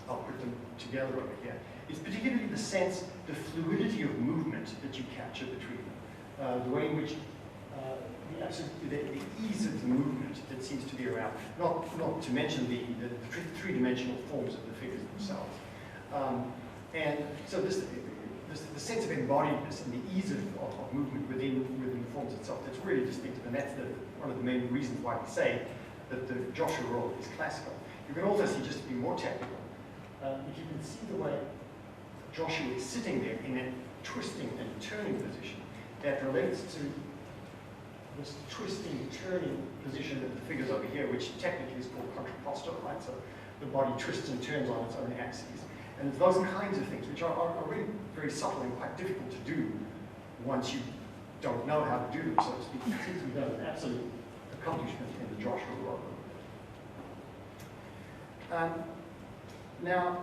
I'll put them together over here, it's particularly the sense, the fluidity of movement that you capture between them. The way in which the ease of the movement that seems to be around, not to mention the three-dimensional forms of the figures themselves. And so the sense of embodiedness and the ease of movement within the forms itself, that's really distinctive, and that's one of the main reasons why we say that the Joshua Roll is classical. You can also see, just to be more technical, if you can see the way Joshua is sitting there in a twisting and turning position, that relates to this twisting, turning position of the figures over here, which technically is called contrapposto, right? So the body twists and turns on its own axes. And it's those kinds of things, which are really very subtle and quite difficult to do once you don't know how to do them, so to speak. It seems to be done with absolute accomplishment in the Joshua Road. Now,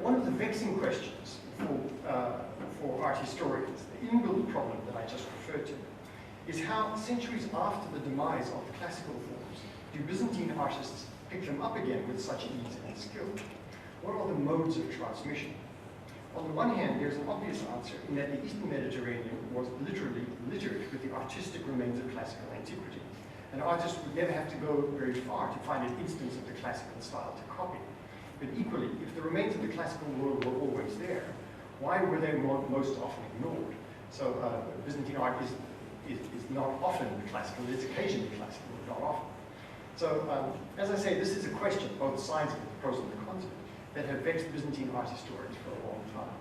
one of the vexing questions for art historians, the inbuilt problem that I just referred to, is how centuries after the demise of the classical forms, do Byzantine artists pick them up again with such ease and skill? What are the modes of transmission? On the one hand, there's an obvious answer in that the Eastern Mediterranean was literally littered with the artistic remains of classical antiquity. An artist would never have to go very far to find an instance of the classical style to copy. But equally, if the remains of the classical world were always there, why were they most often ignored? So Byzantine art is not often classical, it's occasionally classical, but not often. So as I say, this is a question, both sides of the pros and the cons of it, that have vexed Byzantine art historians for a long time.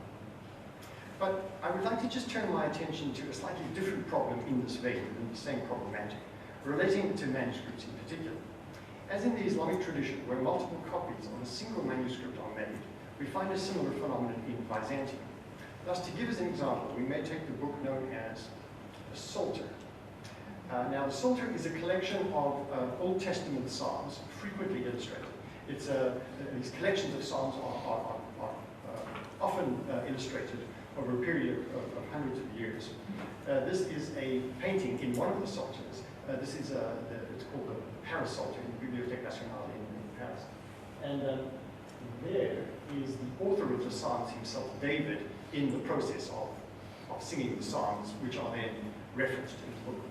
But I would like to just turn my attention to a slightly different problem in this vein, and the same problematic, relating to manuscripts in particular. As in the Islamic tradition, where multiple copies of a single manuscript are made, we find a similar phenomenon in Byzantium. Thus, to give us an example, we may take the book known as the Psalter. Now, the Psalter is a collection of Old Testament psalms, frequently illustrated. It's these collections of psalms are often illustrated over a period of hundreds of years. This is a painting in one of the Psalters. This is it's called the Paris Psalter in the Bibliothèque Nationale in Paris. And there is the author of the Psalms himself, David, in the process of singing the Psalms, which are then referenced in the book.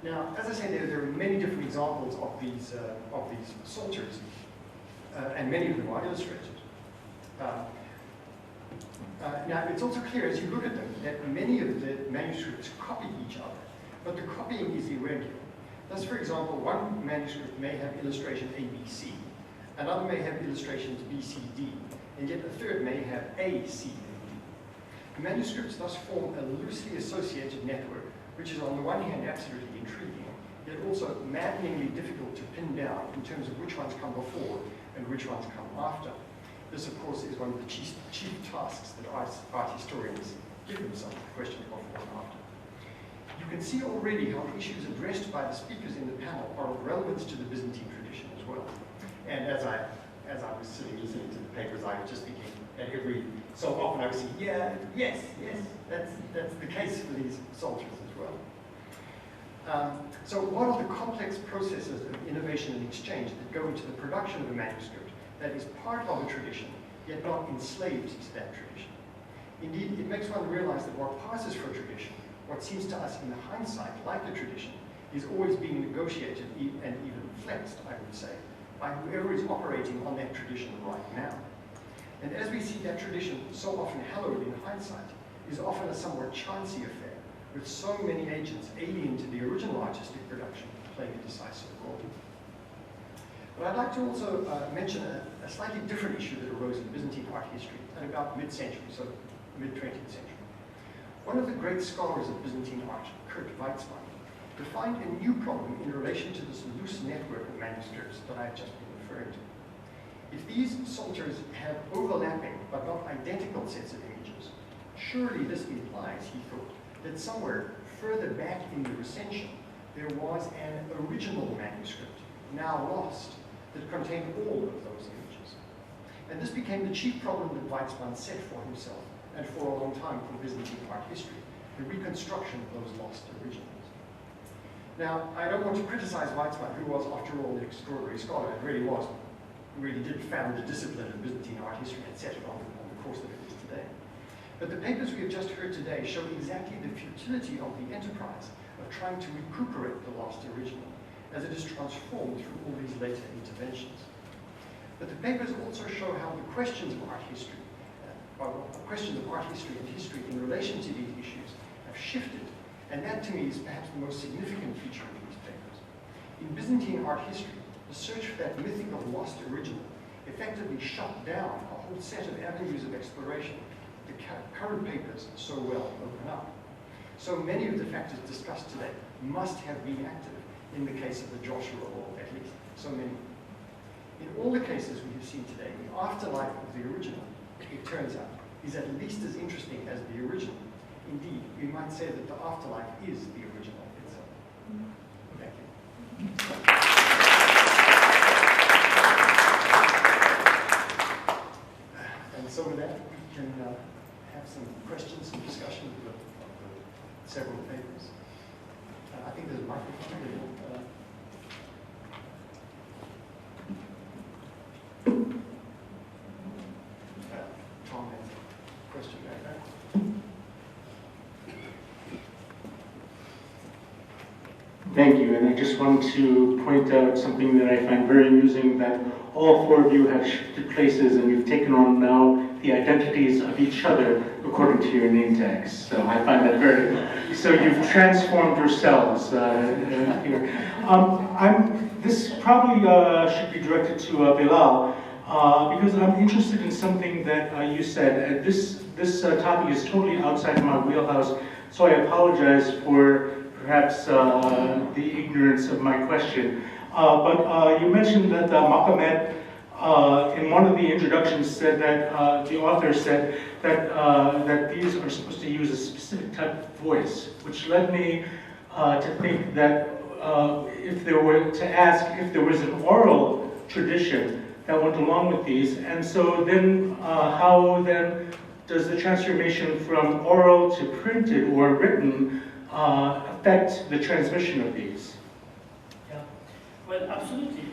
Now, as I say, there are many different examples of these psalters, and many of them are illustrated. Now, it's also clear as you look at them that many of the manuscripts copy each other, but the copying is irregular. Thus, for example, one manuscript may have illustration ABC, another may have illustrations BCD, and yet a third may have AC and D. The manuscripts thus form a loosely associated network, which is on the one hand absolutely intriguing, yet also maddeningly difficult to pin down in terms of which ones come before and which ones come after. This, of course, is one of the chief tasks that art historians give themselves, the question of before and after. You can see already how the issues addressed by the speakers in the panel are of relevance to the Byzantine tradition as well. And as I was sitting listening to the papers, I was just thinking, and every so often I was saying, yeah, yes, that's the case for these psalters as well. So what are the complex processes of innovation and exchange that go into the production of a manuscript that is part of a tradition, yet not enslaved to that tradition? Indeed, it makes one realize that what passes for a tradition, what seems to us in hindsight like a tradition, is always being negotiated and even flexed, I would say, by whoever is operating on that tradition right now. And as we see that tradition so often hallowed in hindsight, is often a somewhat chancy affair, with so many agents alien to the original artistic production playing a decisive role. But I'd like to also mention a slightly different issue that arose in Byzantine art history at about mid-century, so mid-20th century. One of the great scholars of Byzantine art, Kurt Weitzman, defined a new problem in relation to this loose network of manuscripts that I've just been referring to. If these psalters have overlapping but not identical sets of images, surely this implies, he thought, that somewhere further back in the recension there was an original manuscript, now lost, that contained all of those images. And this became the chief problem that Weitzman set for himself and for a long time for Byzantine art history, the reconstruction of those lost originals. Now, I don't want to criticize Weitzman, who was, after all, an extraordinary scholar, and really was, really did found the discipline of Byzantine art history and set it on the course that it is today. But the papers we have just heard today show exactly the futility of the enterprise of trying to recuperate the lost original, as it is transformed through all these later interventions. But the papers also show how the questions of art history, and history in relation to these issues have shifted, and that to me is perhaps the most significant feature of these papers. In Byzantine art history, the search for that mythical lost original effectively shut down a whole set of avenues of exploration that the current papers so well open up. So many of the factors discussed today must have been active in the case of the Joshua Law, at least, so many. In all the cases we have seen today, the afterlife of the original it turns out, is at least as interesting as the original. Indeed, we might say that the afterlife is the original itself. Thank you. And so with that, we can have some questions and discussion of the several papers. I think there's a microphone available. Tom has a question back there. Thank you, and I just want to point out something that I find very amusing, that all four of you have shifted places and you've taken on now the identities of each other according to your name tags. So I find that very, so you've transformed yourselves here. This probably should be directed to Bilal, because I'm interested in something that you said. This topic is totally outside of my wheelhouse, so I apologize for perhaps the ignorance of my question. But you mentioned that Makamet, in one of the introductions, said that the author said that that these are supposed to use a specific type of voice, which led me to think that if there were to ask if there was an oral tradition that went along with these, and so then how then does the transformation from oral to printed or written affect the transmission of these? Yeah, well, absolutely.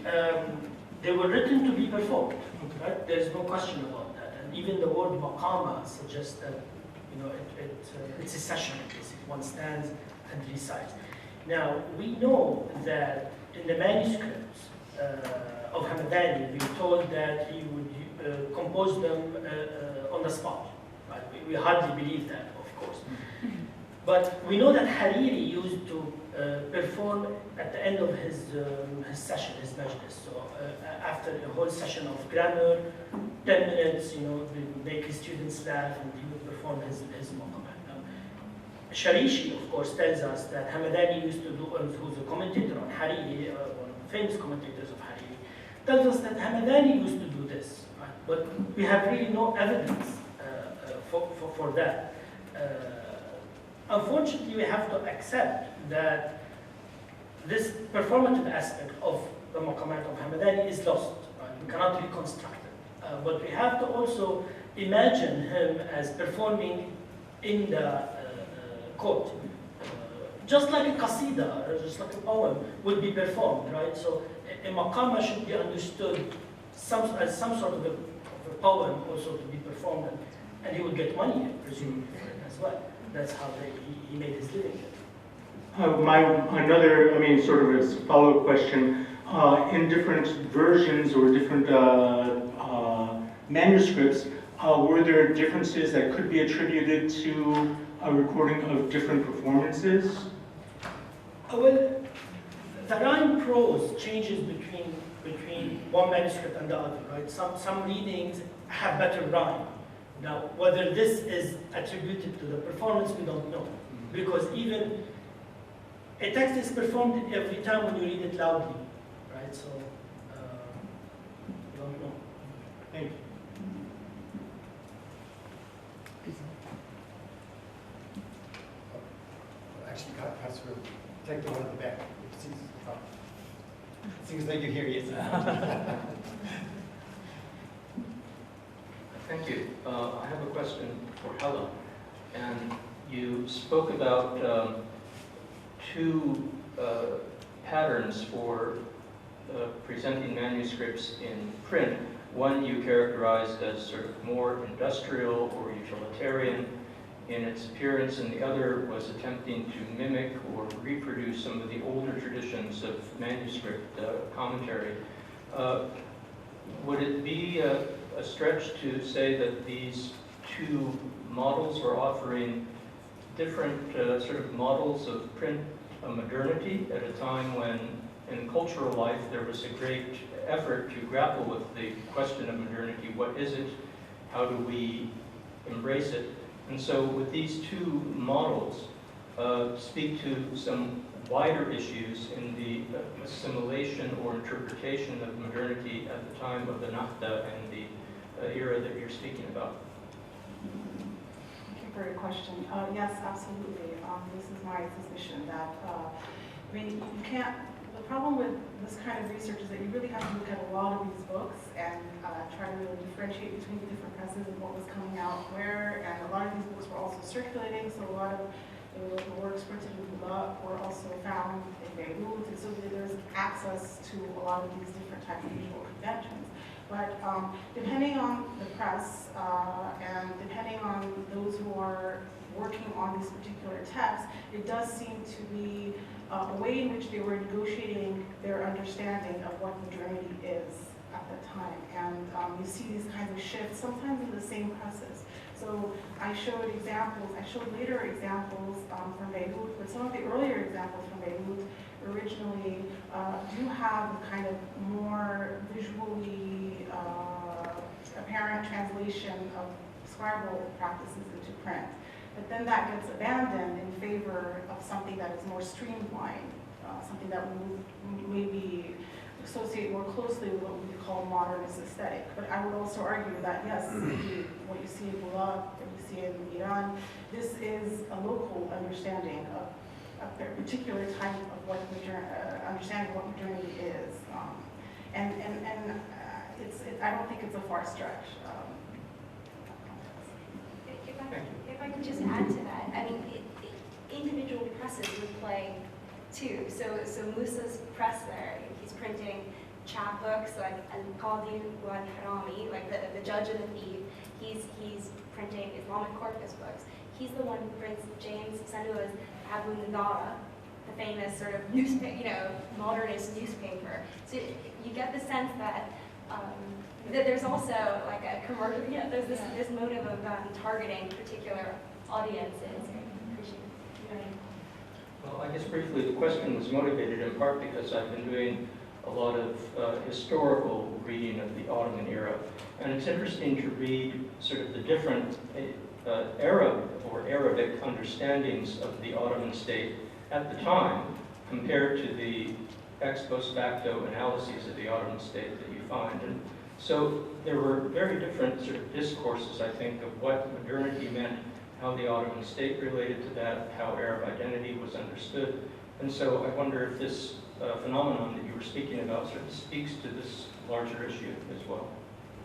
They were written to be performed, right? There's no question about that. And even the word maqama suggests that, you know, it's a session. One stands and recites. Now, we know that in the manuscripts of Hamadani, we're told that he would compose them on the spot. Right? We hardly believe that, of course. But we know that Hariri used to perform at the end of his session, his majlis. So after a whole session of grammar, 10 minutes, you know, they make his students laugh, and he would perform his maqamat. Now, Sharishi, of course, tells us that Hamadani used to do, who's a commentator on Hariri, one of the famous commentators of Hariri, tells us that Hamadani used to do this. Right? But we have really no evidence for that. Unfortunately, we have to accept that this performative aspect of the maqamat of Hamadani is lost. Right? We cannot reconstruct it. But we have to also imagine him as performing in the court. Just like a qasida, or just like a poem, would be performed, right? So a maqama should be understood as some sort of a poem also to be performed, and he would get money, presumably, for it as well. That's how he made his living. Another, sort of a follow-up question, in different versions or different manuscripts, were there differences that could be attributed to a recording of different performances? Well, the rhyme prose changes between one manuscript and the other, right? Some readings have better rhyme. Now, whether this is attributed to the performance, we don't know. Because even a text is performed every time when you read it loudly, right? So, we don't know. Thank you. Actually, perhaps we'll take the one at the back. It seems like you hear it. Thank you. I have a question for Helen. And you spoke about two patterns for presenting manuscripts in print. One you characterized as sort of more industrial or utilitarian in its appearance, and the other was attempting to mimic or reproduce some of the older traditions of manuscript commentary. Would it be a stretch to say that these two models are offering different sort of models of print modernity at a time when in cultural life there was a great effort to grapple with the question of modernity? What is it? How do we embrace it? And so with these two models, speak to some wider issues in the assimilation or interpretation of modernity at the time of the Nahda and the era that you're speaking about? Thank you for your question. Yes, absolutely. This is my suspicion that, I mean, you can't, the problem with this kind of research is that you really have to look at a lot of these books and try to really differentiate between the different presses and what was coming out where, and a lot of these books were also circulating, so a lot of the works printed in Beirut were also found in Beirut, and so there's access to a lot of these different types of visual conventions. But depending on the press and depending on those who are working on these particular texts, it does seem to be a way in which they were negotiating their understanding of what modernity is at the time. And you see these kinds of shifts, sometimes in the same presses. So I showed later examples from Beirut, but some of the earlier examples from Beirut originally do have a kind of more visually apparent translation of scribal practices into print. But then that gets abandoned in favor of something that is more streamlined, something that would maybe associate more closely with what we call modernist aesthetic. But I would also argue that, yes, what you see in Beirut, what you see in Iran, this is a local understanding of a particular type of what understanding what modernity is. I don't think it's a far stretch. If I could just add to that, I mean, individual presses would play too. So Musa's press there, he's printing chapbooks like Al-Qadi wa Harami, like the Judge and the Thief. He's printing Islamic corpus books. He's the one who prints James Sanua's Abu Nadara, the famous sort of newspaper, modernist newspaper. So you get the sense that that there's also like a commercial, there's this motive of targeting particular audiences. Well, I guess briefly, the question was motivated in part because I've been doing a lot of historical reading of the Ottoman era, and it's interesting to read sort of the different Arab or Arabic understandings of the Ottoman state at the time compared to the ex post facto analyses of the Ottoman state that you find. And so there were very different sort of discourses, I think, of what modernity meant, how the Ottoman state related to that, how Arab identity was understood. And so I wonder if this phenomenon that you were speaking about sort of speaks to this larger issue as well.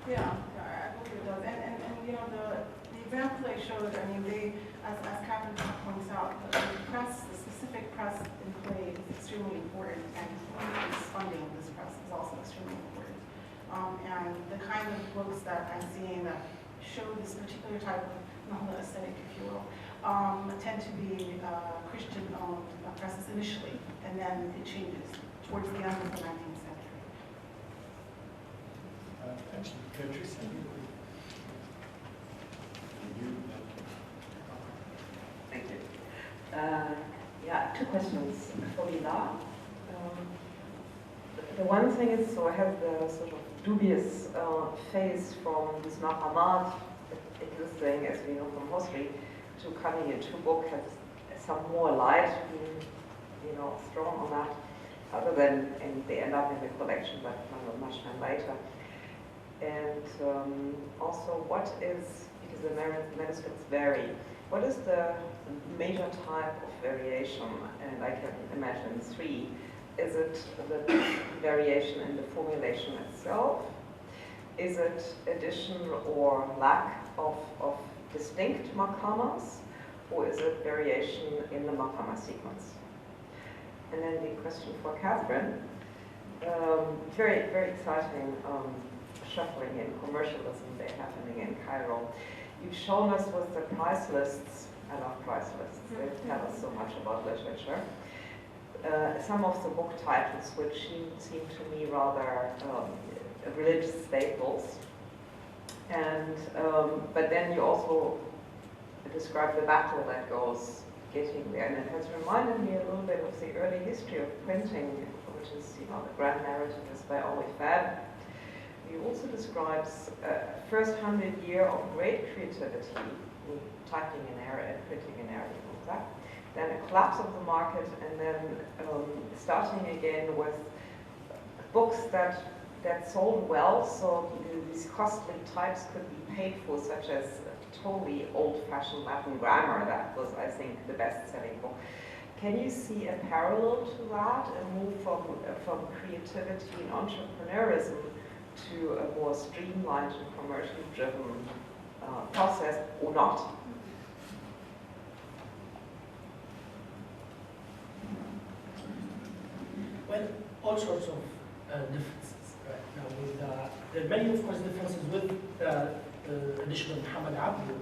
Yeah, I believe it does. And you know, the example I showed, I mean, as Catherine points out, the press, the specific press in play is extremely important, and funding this press is also extremely important. And the kind of books that I'm seeing that show this particular type of Nahda aesthetic, if you will, tend to be Christian-owned presses initially, and then it changes towards the end of the 19th century. Thank you. Beatrice, Thank you. Yeah, two questions for Lila. The one thing is, so I have the sort of dubious phase from this Maqamat existing, as we know from history, to coming into book has some more light, being, strong on that, other than they end up in the collection, but not much time later. And also, what is, because the manuscripts vary, what is the major type of variation? And I can imagine three. Is it the variation in the formulation itself? Is it addition or lack of distinct maqamas? Or is it variation in the maqama sequence? And then the question for Catherine, very, very exciting shuffling in commercialism they're happening in Cairo. You've shown us with the price lists, I love price lists, they tell us so much about literature. Some of the book titles which seem to me rather religious staples. And, but then you also describe the battle that goes getting there. And it has reminded me a little bit of the early history of printing, which is, the grand narrative is by Oli Fab. He also describes first 100 years of great creativity, typing in error and printing in error, then a collapse of the market, and then starting again with books that that sold well, so these costly types could be paid for, such as a totally old-fashioned Latin grammar that was, I think, the best-selling book. Can you see a parallel to that, a move from creativity and entrepreneurism to a more streamlined and commercially driven process, or not? Well, all sorts of differences right now. With there are many, of course, differences with the edition of Muhammad Abdu.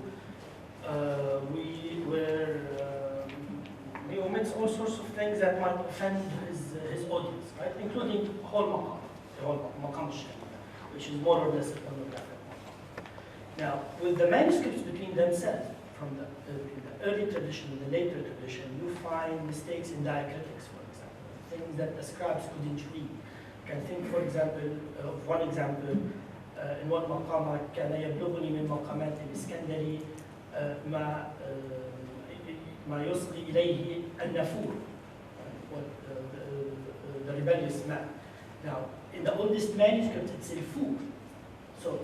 We omit all sorts of things that might offend his audience, right? Including the whole maqam al-Sharia, which is more or less a pornographic maqam. Now, with the manuscripts between themselves, from the early tradition and the later tradition, you find mistakes in diacritics, for example, things that the scribes couldn't read. You can think, for example, of one example, in one maqama, كان يبلغني من مقامات الإسكندري ما يصغي إليه النفور, the rebellious man. Now, in the oldest manuscript, it's الفور. So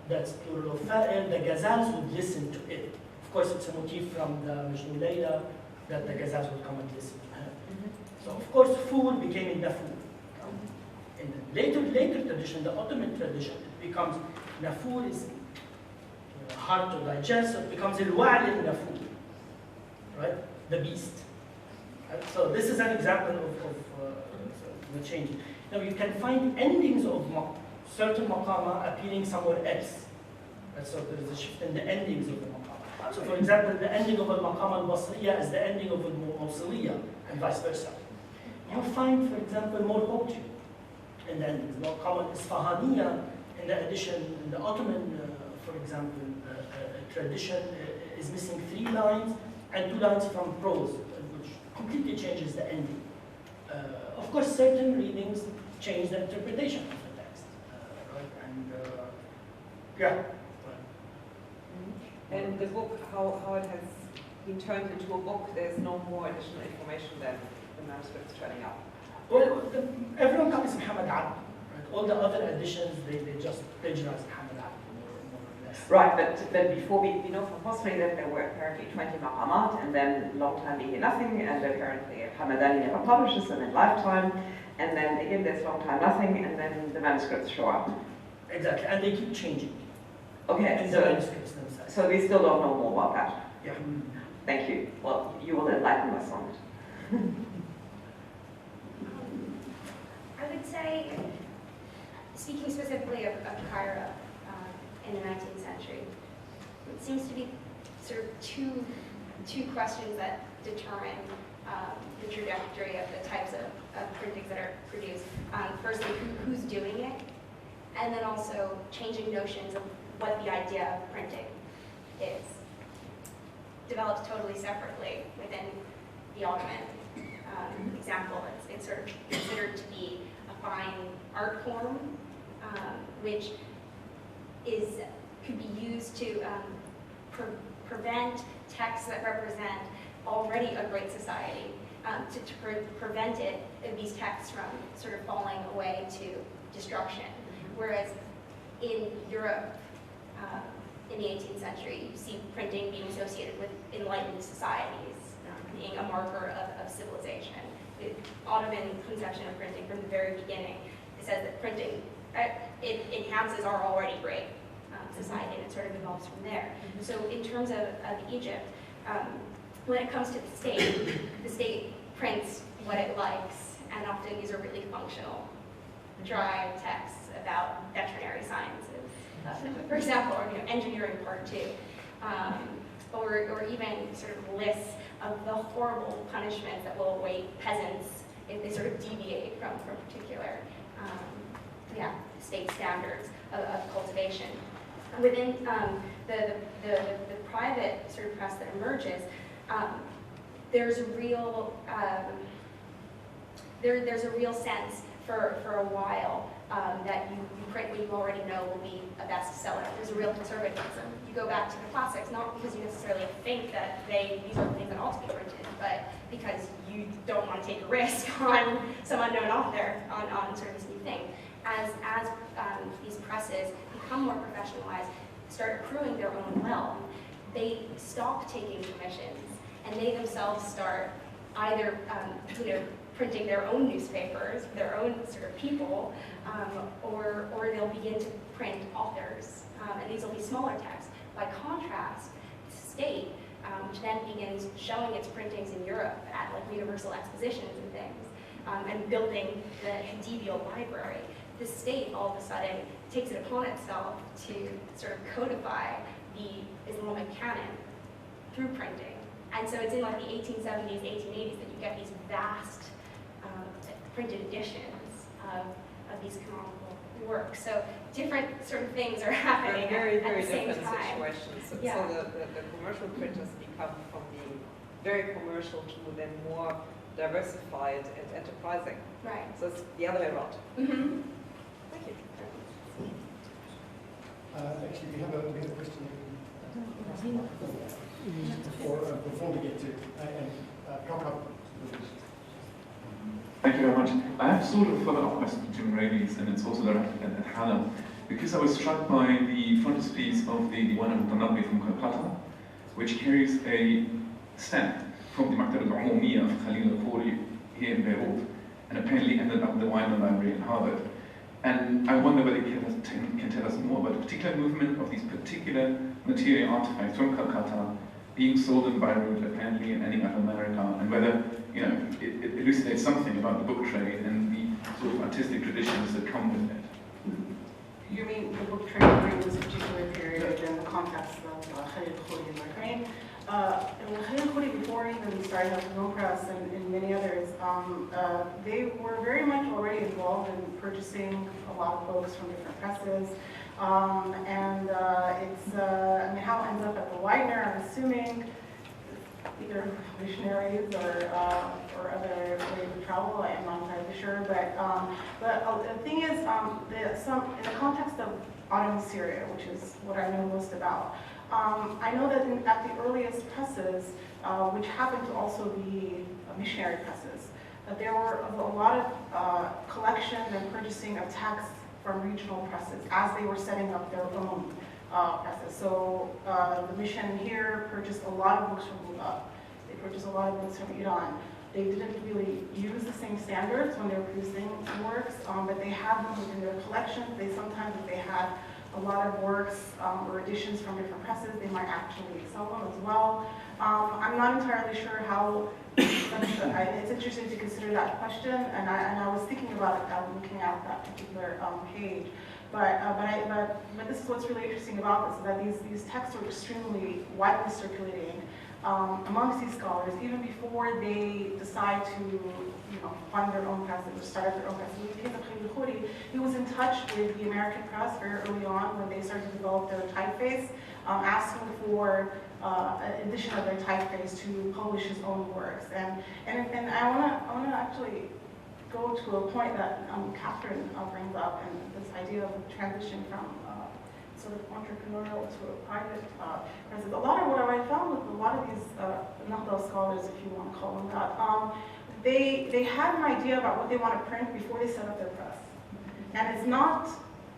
that's plural of fa'il. The ghazals would listen to it. Of course, it's a motif from the Majnun Layla that the ghazals would come and listen to her. So, of course, fool became in nafur. In the later tradition, the Ottoman tradition, it becomes nafur is hard to digest, so it becomes al-wa'l al-nafur, right? The beast. Right? So this is an example of the change. Now you can find endings of certain maqama appearing somewhere else. Right? So there is a shift in the endings of the maqama. So for example, the ending of al-maqam al-basriya is the ending of al-mawsiliya, and vice versa. You find, for example, more poetry in the endings. Maqam al-isfahaniya in the edition, in the Ottoman, for example, tradition is missing 3 lines and 2 lines from prose, which completely changes the ending. Of course, certain readings change the interpretation of the text, right? And yeah. And the book, how it has been turned into a book, there's no more additional information than the manuscripts turning up. Well, everyone copies Muhammad Abdu. Right? All the other editions, they just plagiarize Muhammad Abdu, more or less. Right, but before we know from history that there were apparently 20 maqamat, and then long time we hear nothing, and apparently Hamadani never publishes them in lifetime, and then again there's long time nothing, and then the manuscripts show up. Exactly, and they keep changing. Okay, In the manuscripts themselves. so we still don't know more about that. Yeah. Thank you. Well, you will enlighten us on it. I would say, speaking specifically of Cairo in the 19th century, it seems to be sort of two questions that determine the trajectory of the types of printings that are produced. Firstly, who's doing it, and then also changing notions of what the idea of printing is. Developed totally separately within the Ottoman example. It's sort of considered to be a fine art form, which could be used to prevent texts that represent already a great society, to prevent these texts from sort of falling away to destruction. Whereas in Europe, in the 18th century, you see printing being associated with enlightened societies, being a marker of civilization. The Ottoman conception of printing from the very beginning, it says that printing, it enhances our already great society, and it sort of evolves from there. So in terms of Egypt, when it comes to the state prints what it likes, and often these are really functional, dry texts about veterinary sciences, for example, or engineering part 2, or even sort of lists of the horrible punishments that will await peasants if they sort of deviate from particular state standards of cultivation. Within the private sort of press that emerges, there's a real there's a real sense for a while that you print what you already know will be a bestseller. There's a real conservatism. You go back to the classics, not because you necessarily think that these are the things that ought to be printed, but because you don't want to take a risk on some unknown author on sort of this new thing. as these presses become more professionalized, start accruing their own wealth, they stop taking commissions, and they themselves start either printing their own newspapers, their own sort of people, or they'll begin to print authors, and these will be smaller texts. By contrast, the state, which then begins showing its printings in Europe at like universal expositions and things, and building the Hadibio library, the state all of a sudden takes it upon itself to sort of codify the Islamic canon through printing. And so it's in like the 1870s, 1880s that you get these vast printed editions of these canonical works. So different sort of things are happening very, very at the same different time. situations. So, Yeah. so the commercial printers become from being very commercial to then more diversified and enterprising. Right. So it's the other way around. Mm-hmm. Thank you. Actually, we have a question before we get to Prokop. Thank you very much. I have sort of a follow-up question to Jim Raleigh's, and it's also directed at Hannah, because I was struck by the frontispiece of the Diwan al-Mutanabbi from Calcutta, which carries a stamp from the Maktab al-Umumiyya of Khalil al-Khoury here in Beirut, and apparently ended up in the Wyman Library in Harvard. And I wonder whether you can tell us more about the particular movement of these particular material artifacts from Calcutta being sold in Beirut, apparently, and ending up in America, and whether it elucidates something about the book trade and the sort of artistic traditions that come with it. You mean the book trade during this particular period in the context of Khalil Khoury and Bahrain? Khalil Khoury, before even starting up the Home Press and many others, they were very much already involved in purchasing a lot of books from different presses. I mean, how it ends up at the Widener, I'm assuming either missionaries or other ways of travel. I'm not entirely sure, but the thing is, in the context of Ottoman Syria, which is what I know most about, I know that at the earliest presses, which happened to also be missionary presses, there were a lot of collection and purchasing of texts from regional presses as they were setting up their own presses. So the mission here purchased a lot of books from Buddha. They purchased a lot of books from Iran. They didn't really use the same standards when they were producing works, but they had them within their collections. Sometimes if they had a lot of works or editions from different presses, they might actually sell them as well. I'm not entirely sure how. It's interesting to consider that question, and I was thinking about it looking at that particular page. But this is what's really interesting about this, is that these texts are extremely widely circulating amongst these scholars, even before they decide to fund their own presses or start up their own presses. In the case of Khalil Khoury, he was in touch with the American press very early on when they started to develop their typeface, asking for an edition of their typeface to publish his own works. And I want to actually go to a point that Catherine brings up, and this idea of the transition from sort of entrepreneurial to a private presence. A lot of what I found with a lot of these Nahdal scholars, if you want to call them that, they had an idea about what they want to print before they set up their press. And it's not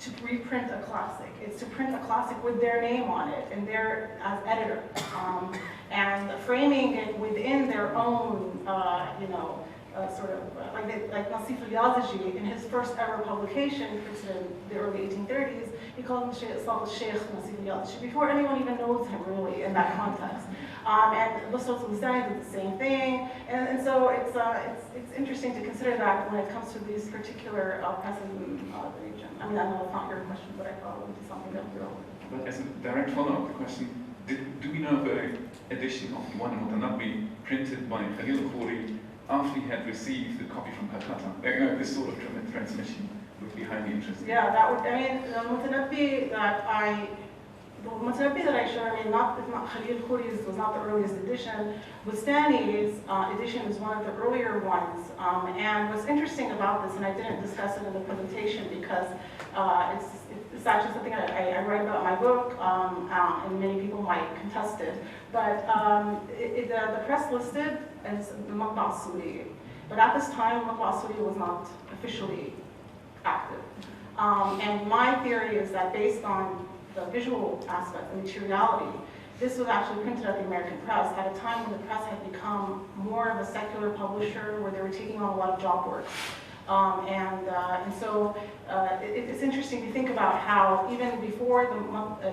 to reprint a classic. It's to print a classic with their name on it and their as editor, and framing it within their own, sort of like Nasif al-Yaziji in his first ever publication, printed in the early 1830s. He called him Sheikh Nasif al-Yaziji before anyone even knows him really in that context. And Busrat al-Bustani did the same thing, and so it's interesting to consider that when it comes to these particular presses in the region. I mean, I know it's not your question, but I thought it would be something that we're all. But as a direct follow-up, the question, do we know of an edition of Diwan al-Mutanabbi printed by Khalil al-Khoury after he had received the copy from Calcutta? This sort of transmission would be highly interesting. Yeah, that would, the Mutanabbi that I showed, Khalil Khoury's was not the earliest edition. Bustani's edition is one of the earlier ones. And what's interesting about this, and I didn't discuss it in the presentation because it's actually something I write about in my book, and many people might contest it. But the press listed as the Matba' Suri. But at this time, Matba' Suri was not officially active. And my theory is that based on the visual aspect, the materiality, this was actually printed at the American Press at a time when the press had become more of a secular publisher where they were taking on a lot of job work. And so it's interesting to think about how even before the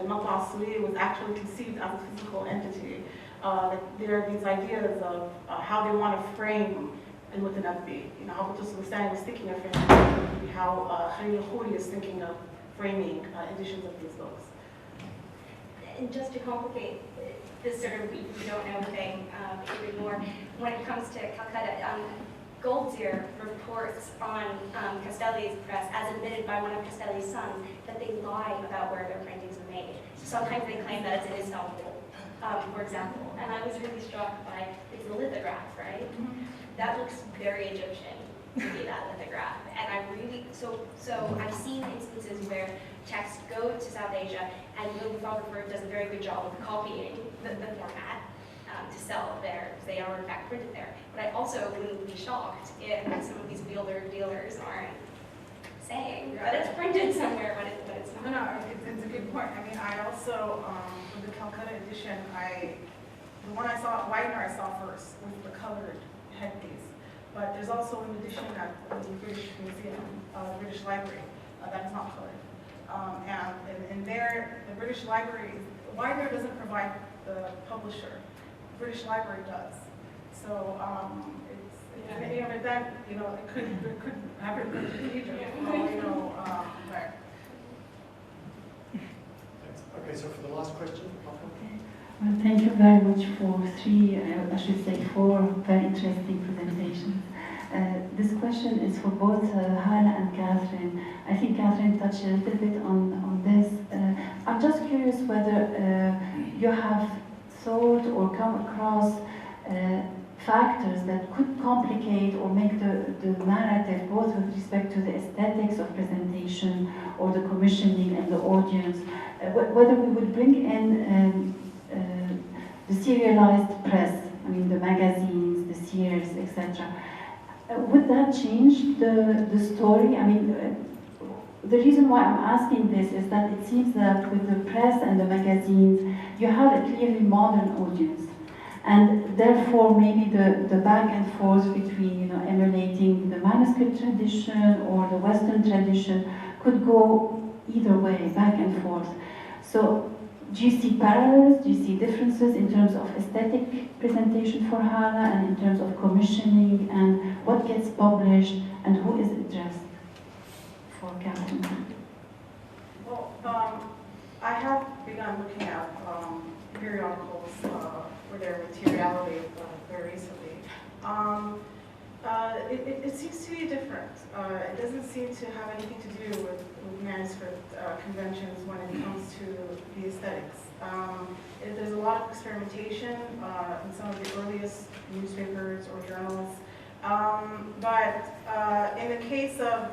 Matbaa Suria was actually conceived as a physical entity, there are these ideas of how they want to frame al-Mutanabbi. You know, how Qutb al-Bustani was thinking of framing, how Khalil al-Khoury is thinking of framing editions of these books. And just to complicate this sort of we don't know thing even more, when it comes to Calcutta, Goldziher reports on Castelli's press, as admitted by one of Castelli's sons, that they lie about where their printings are made. So sometimes they claim that it's in Istanbul, for example. And I was really struck by, it's a lithograph, right? That looks very Egyptian to me, that lithograph. And I really, so I've seen instances where texts go to South Asia and the lithographer does a very good job of copying the format to sell there, because they are in fact printed there. But I also wouldn't be shocked if some of these dealers aren't saying that it's printed somewhere when it's not. No, it's a good point. I mean, I also, for the Calcutta edition, the one I saw, Widener I saw first, with the colored headpiece. But there's also an edition at the British Museum, the British Library, that is not colored. And there, the British Library, Widener doesn't provide the publisher. The British Library does. So but then, it could have been printed in Egypt. Right. Thanks. Okay, so for the last question, Well, thank you very much for four very interesting presentations. This question is for both Hala and Catherine. I think Catherine touched a little bit on this. I'm just curious whether you have thought or come across factors that could complicate or make the narrative, both with respect to the aesthetics of presentation or the commissioning and the audience, whether we would bring in the serialized press, I mean the magazines, the series, etc. Would that change the story? I mean, the reason why I'm asking this is that it seems that with the press and the magazines, you have a clearly modern audience. And therefore, maybe the back and forth between, emulating the manuscript tradition or the Western tradition could go either way, back and forth. So, do you see parallels? Do you see differences in terms of aesthetic presentation for Hala and in terms of commissioning and what gets published and who is addressed for Catherine? Well, I have begun looking at periodicals for their materiality very recently. It seems to be different. It doesn't seem to have anything to do with manuscript conventions when it comes to the aesthetics. There's a lot of experimentation in some of the earliest newspapers or journals. But in the case of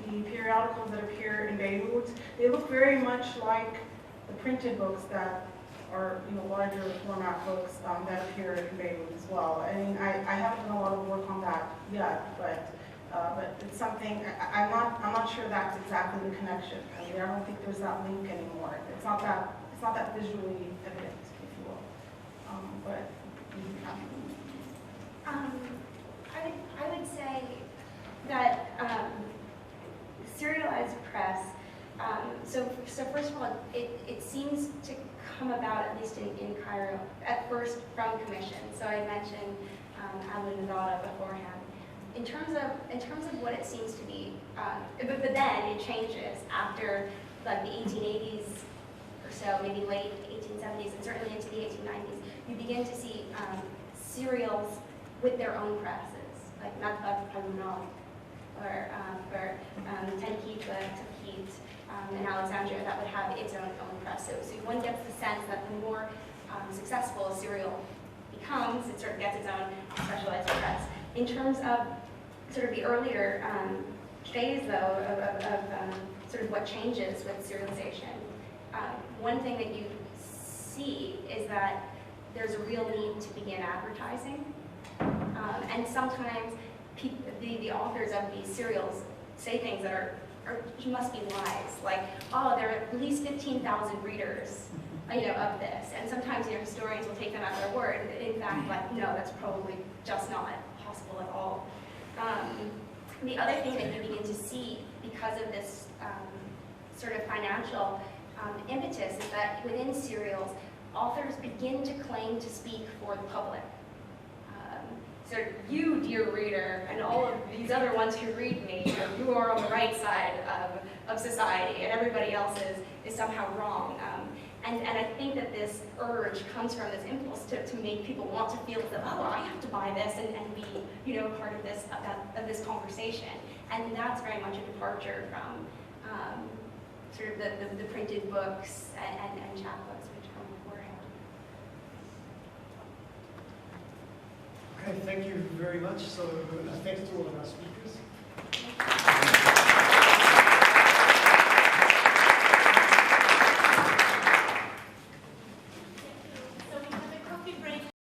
the periodicals that appear in Beirut, they look very much like the printed books that are larger format books that appear in Beirut as well. I mean, I haven't done a lot of work on that yet, but it's something I'm not sure that's exactly the connection. I mean, I don't think there's that link anymore. It's not that visually evident, if you will. I would say that serialized press. So first of all, it seems to come about, at least in Cairo, at first from commission. So I mentioned Abu Nadada beforehand. In terms of what it seems to be, but then it changes after like the 1880s or so, maybe late 1870s, and certainly into the 1890s. You begin to see serials with their own presses, like Matbaa al-Munal, or Tanqid in Alexandria, that would have its own press. So one gets the sense that the more successful a serial becomes, it sort of gets its own specialized press. In terms of sort of the earlier phase, though, of sort of what changes with serialization, one thing that you see is that there's a real need to begin advertising. And sometimes the authors of these serials say things that are must be lies. Like, oh, there are at least 15,000 readers, of this. And sometimes, historians will take them at their word. In fact, like, no, that's probably just not possible at all. The other thing that you begin to see because of this sort of financial impetus is that within serials, authors begin to claim to speak for the public. So you, dear reader, and all of these other ones who read me, you are on the right side of society, and everybody else is somehow wrong. And I think that this urge comes from this impulse to make people want to feel that, oh, I have to buy this and be, part of this conversation. And that's very much a departure from sort of the printed books and chapbooks which come beforehand. Okay, thank you very much. So thanks to all of our speakers.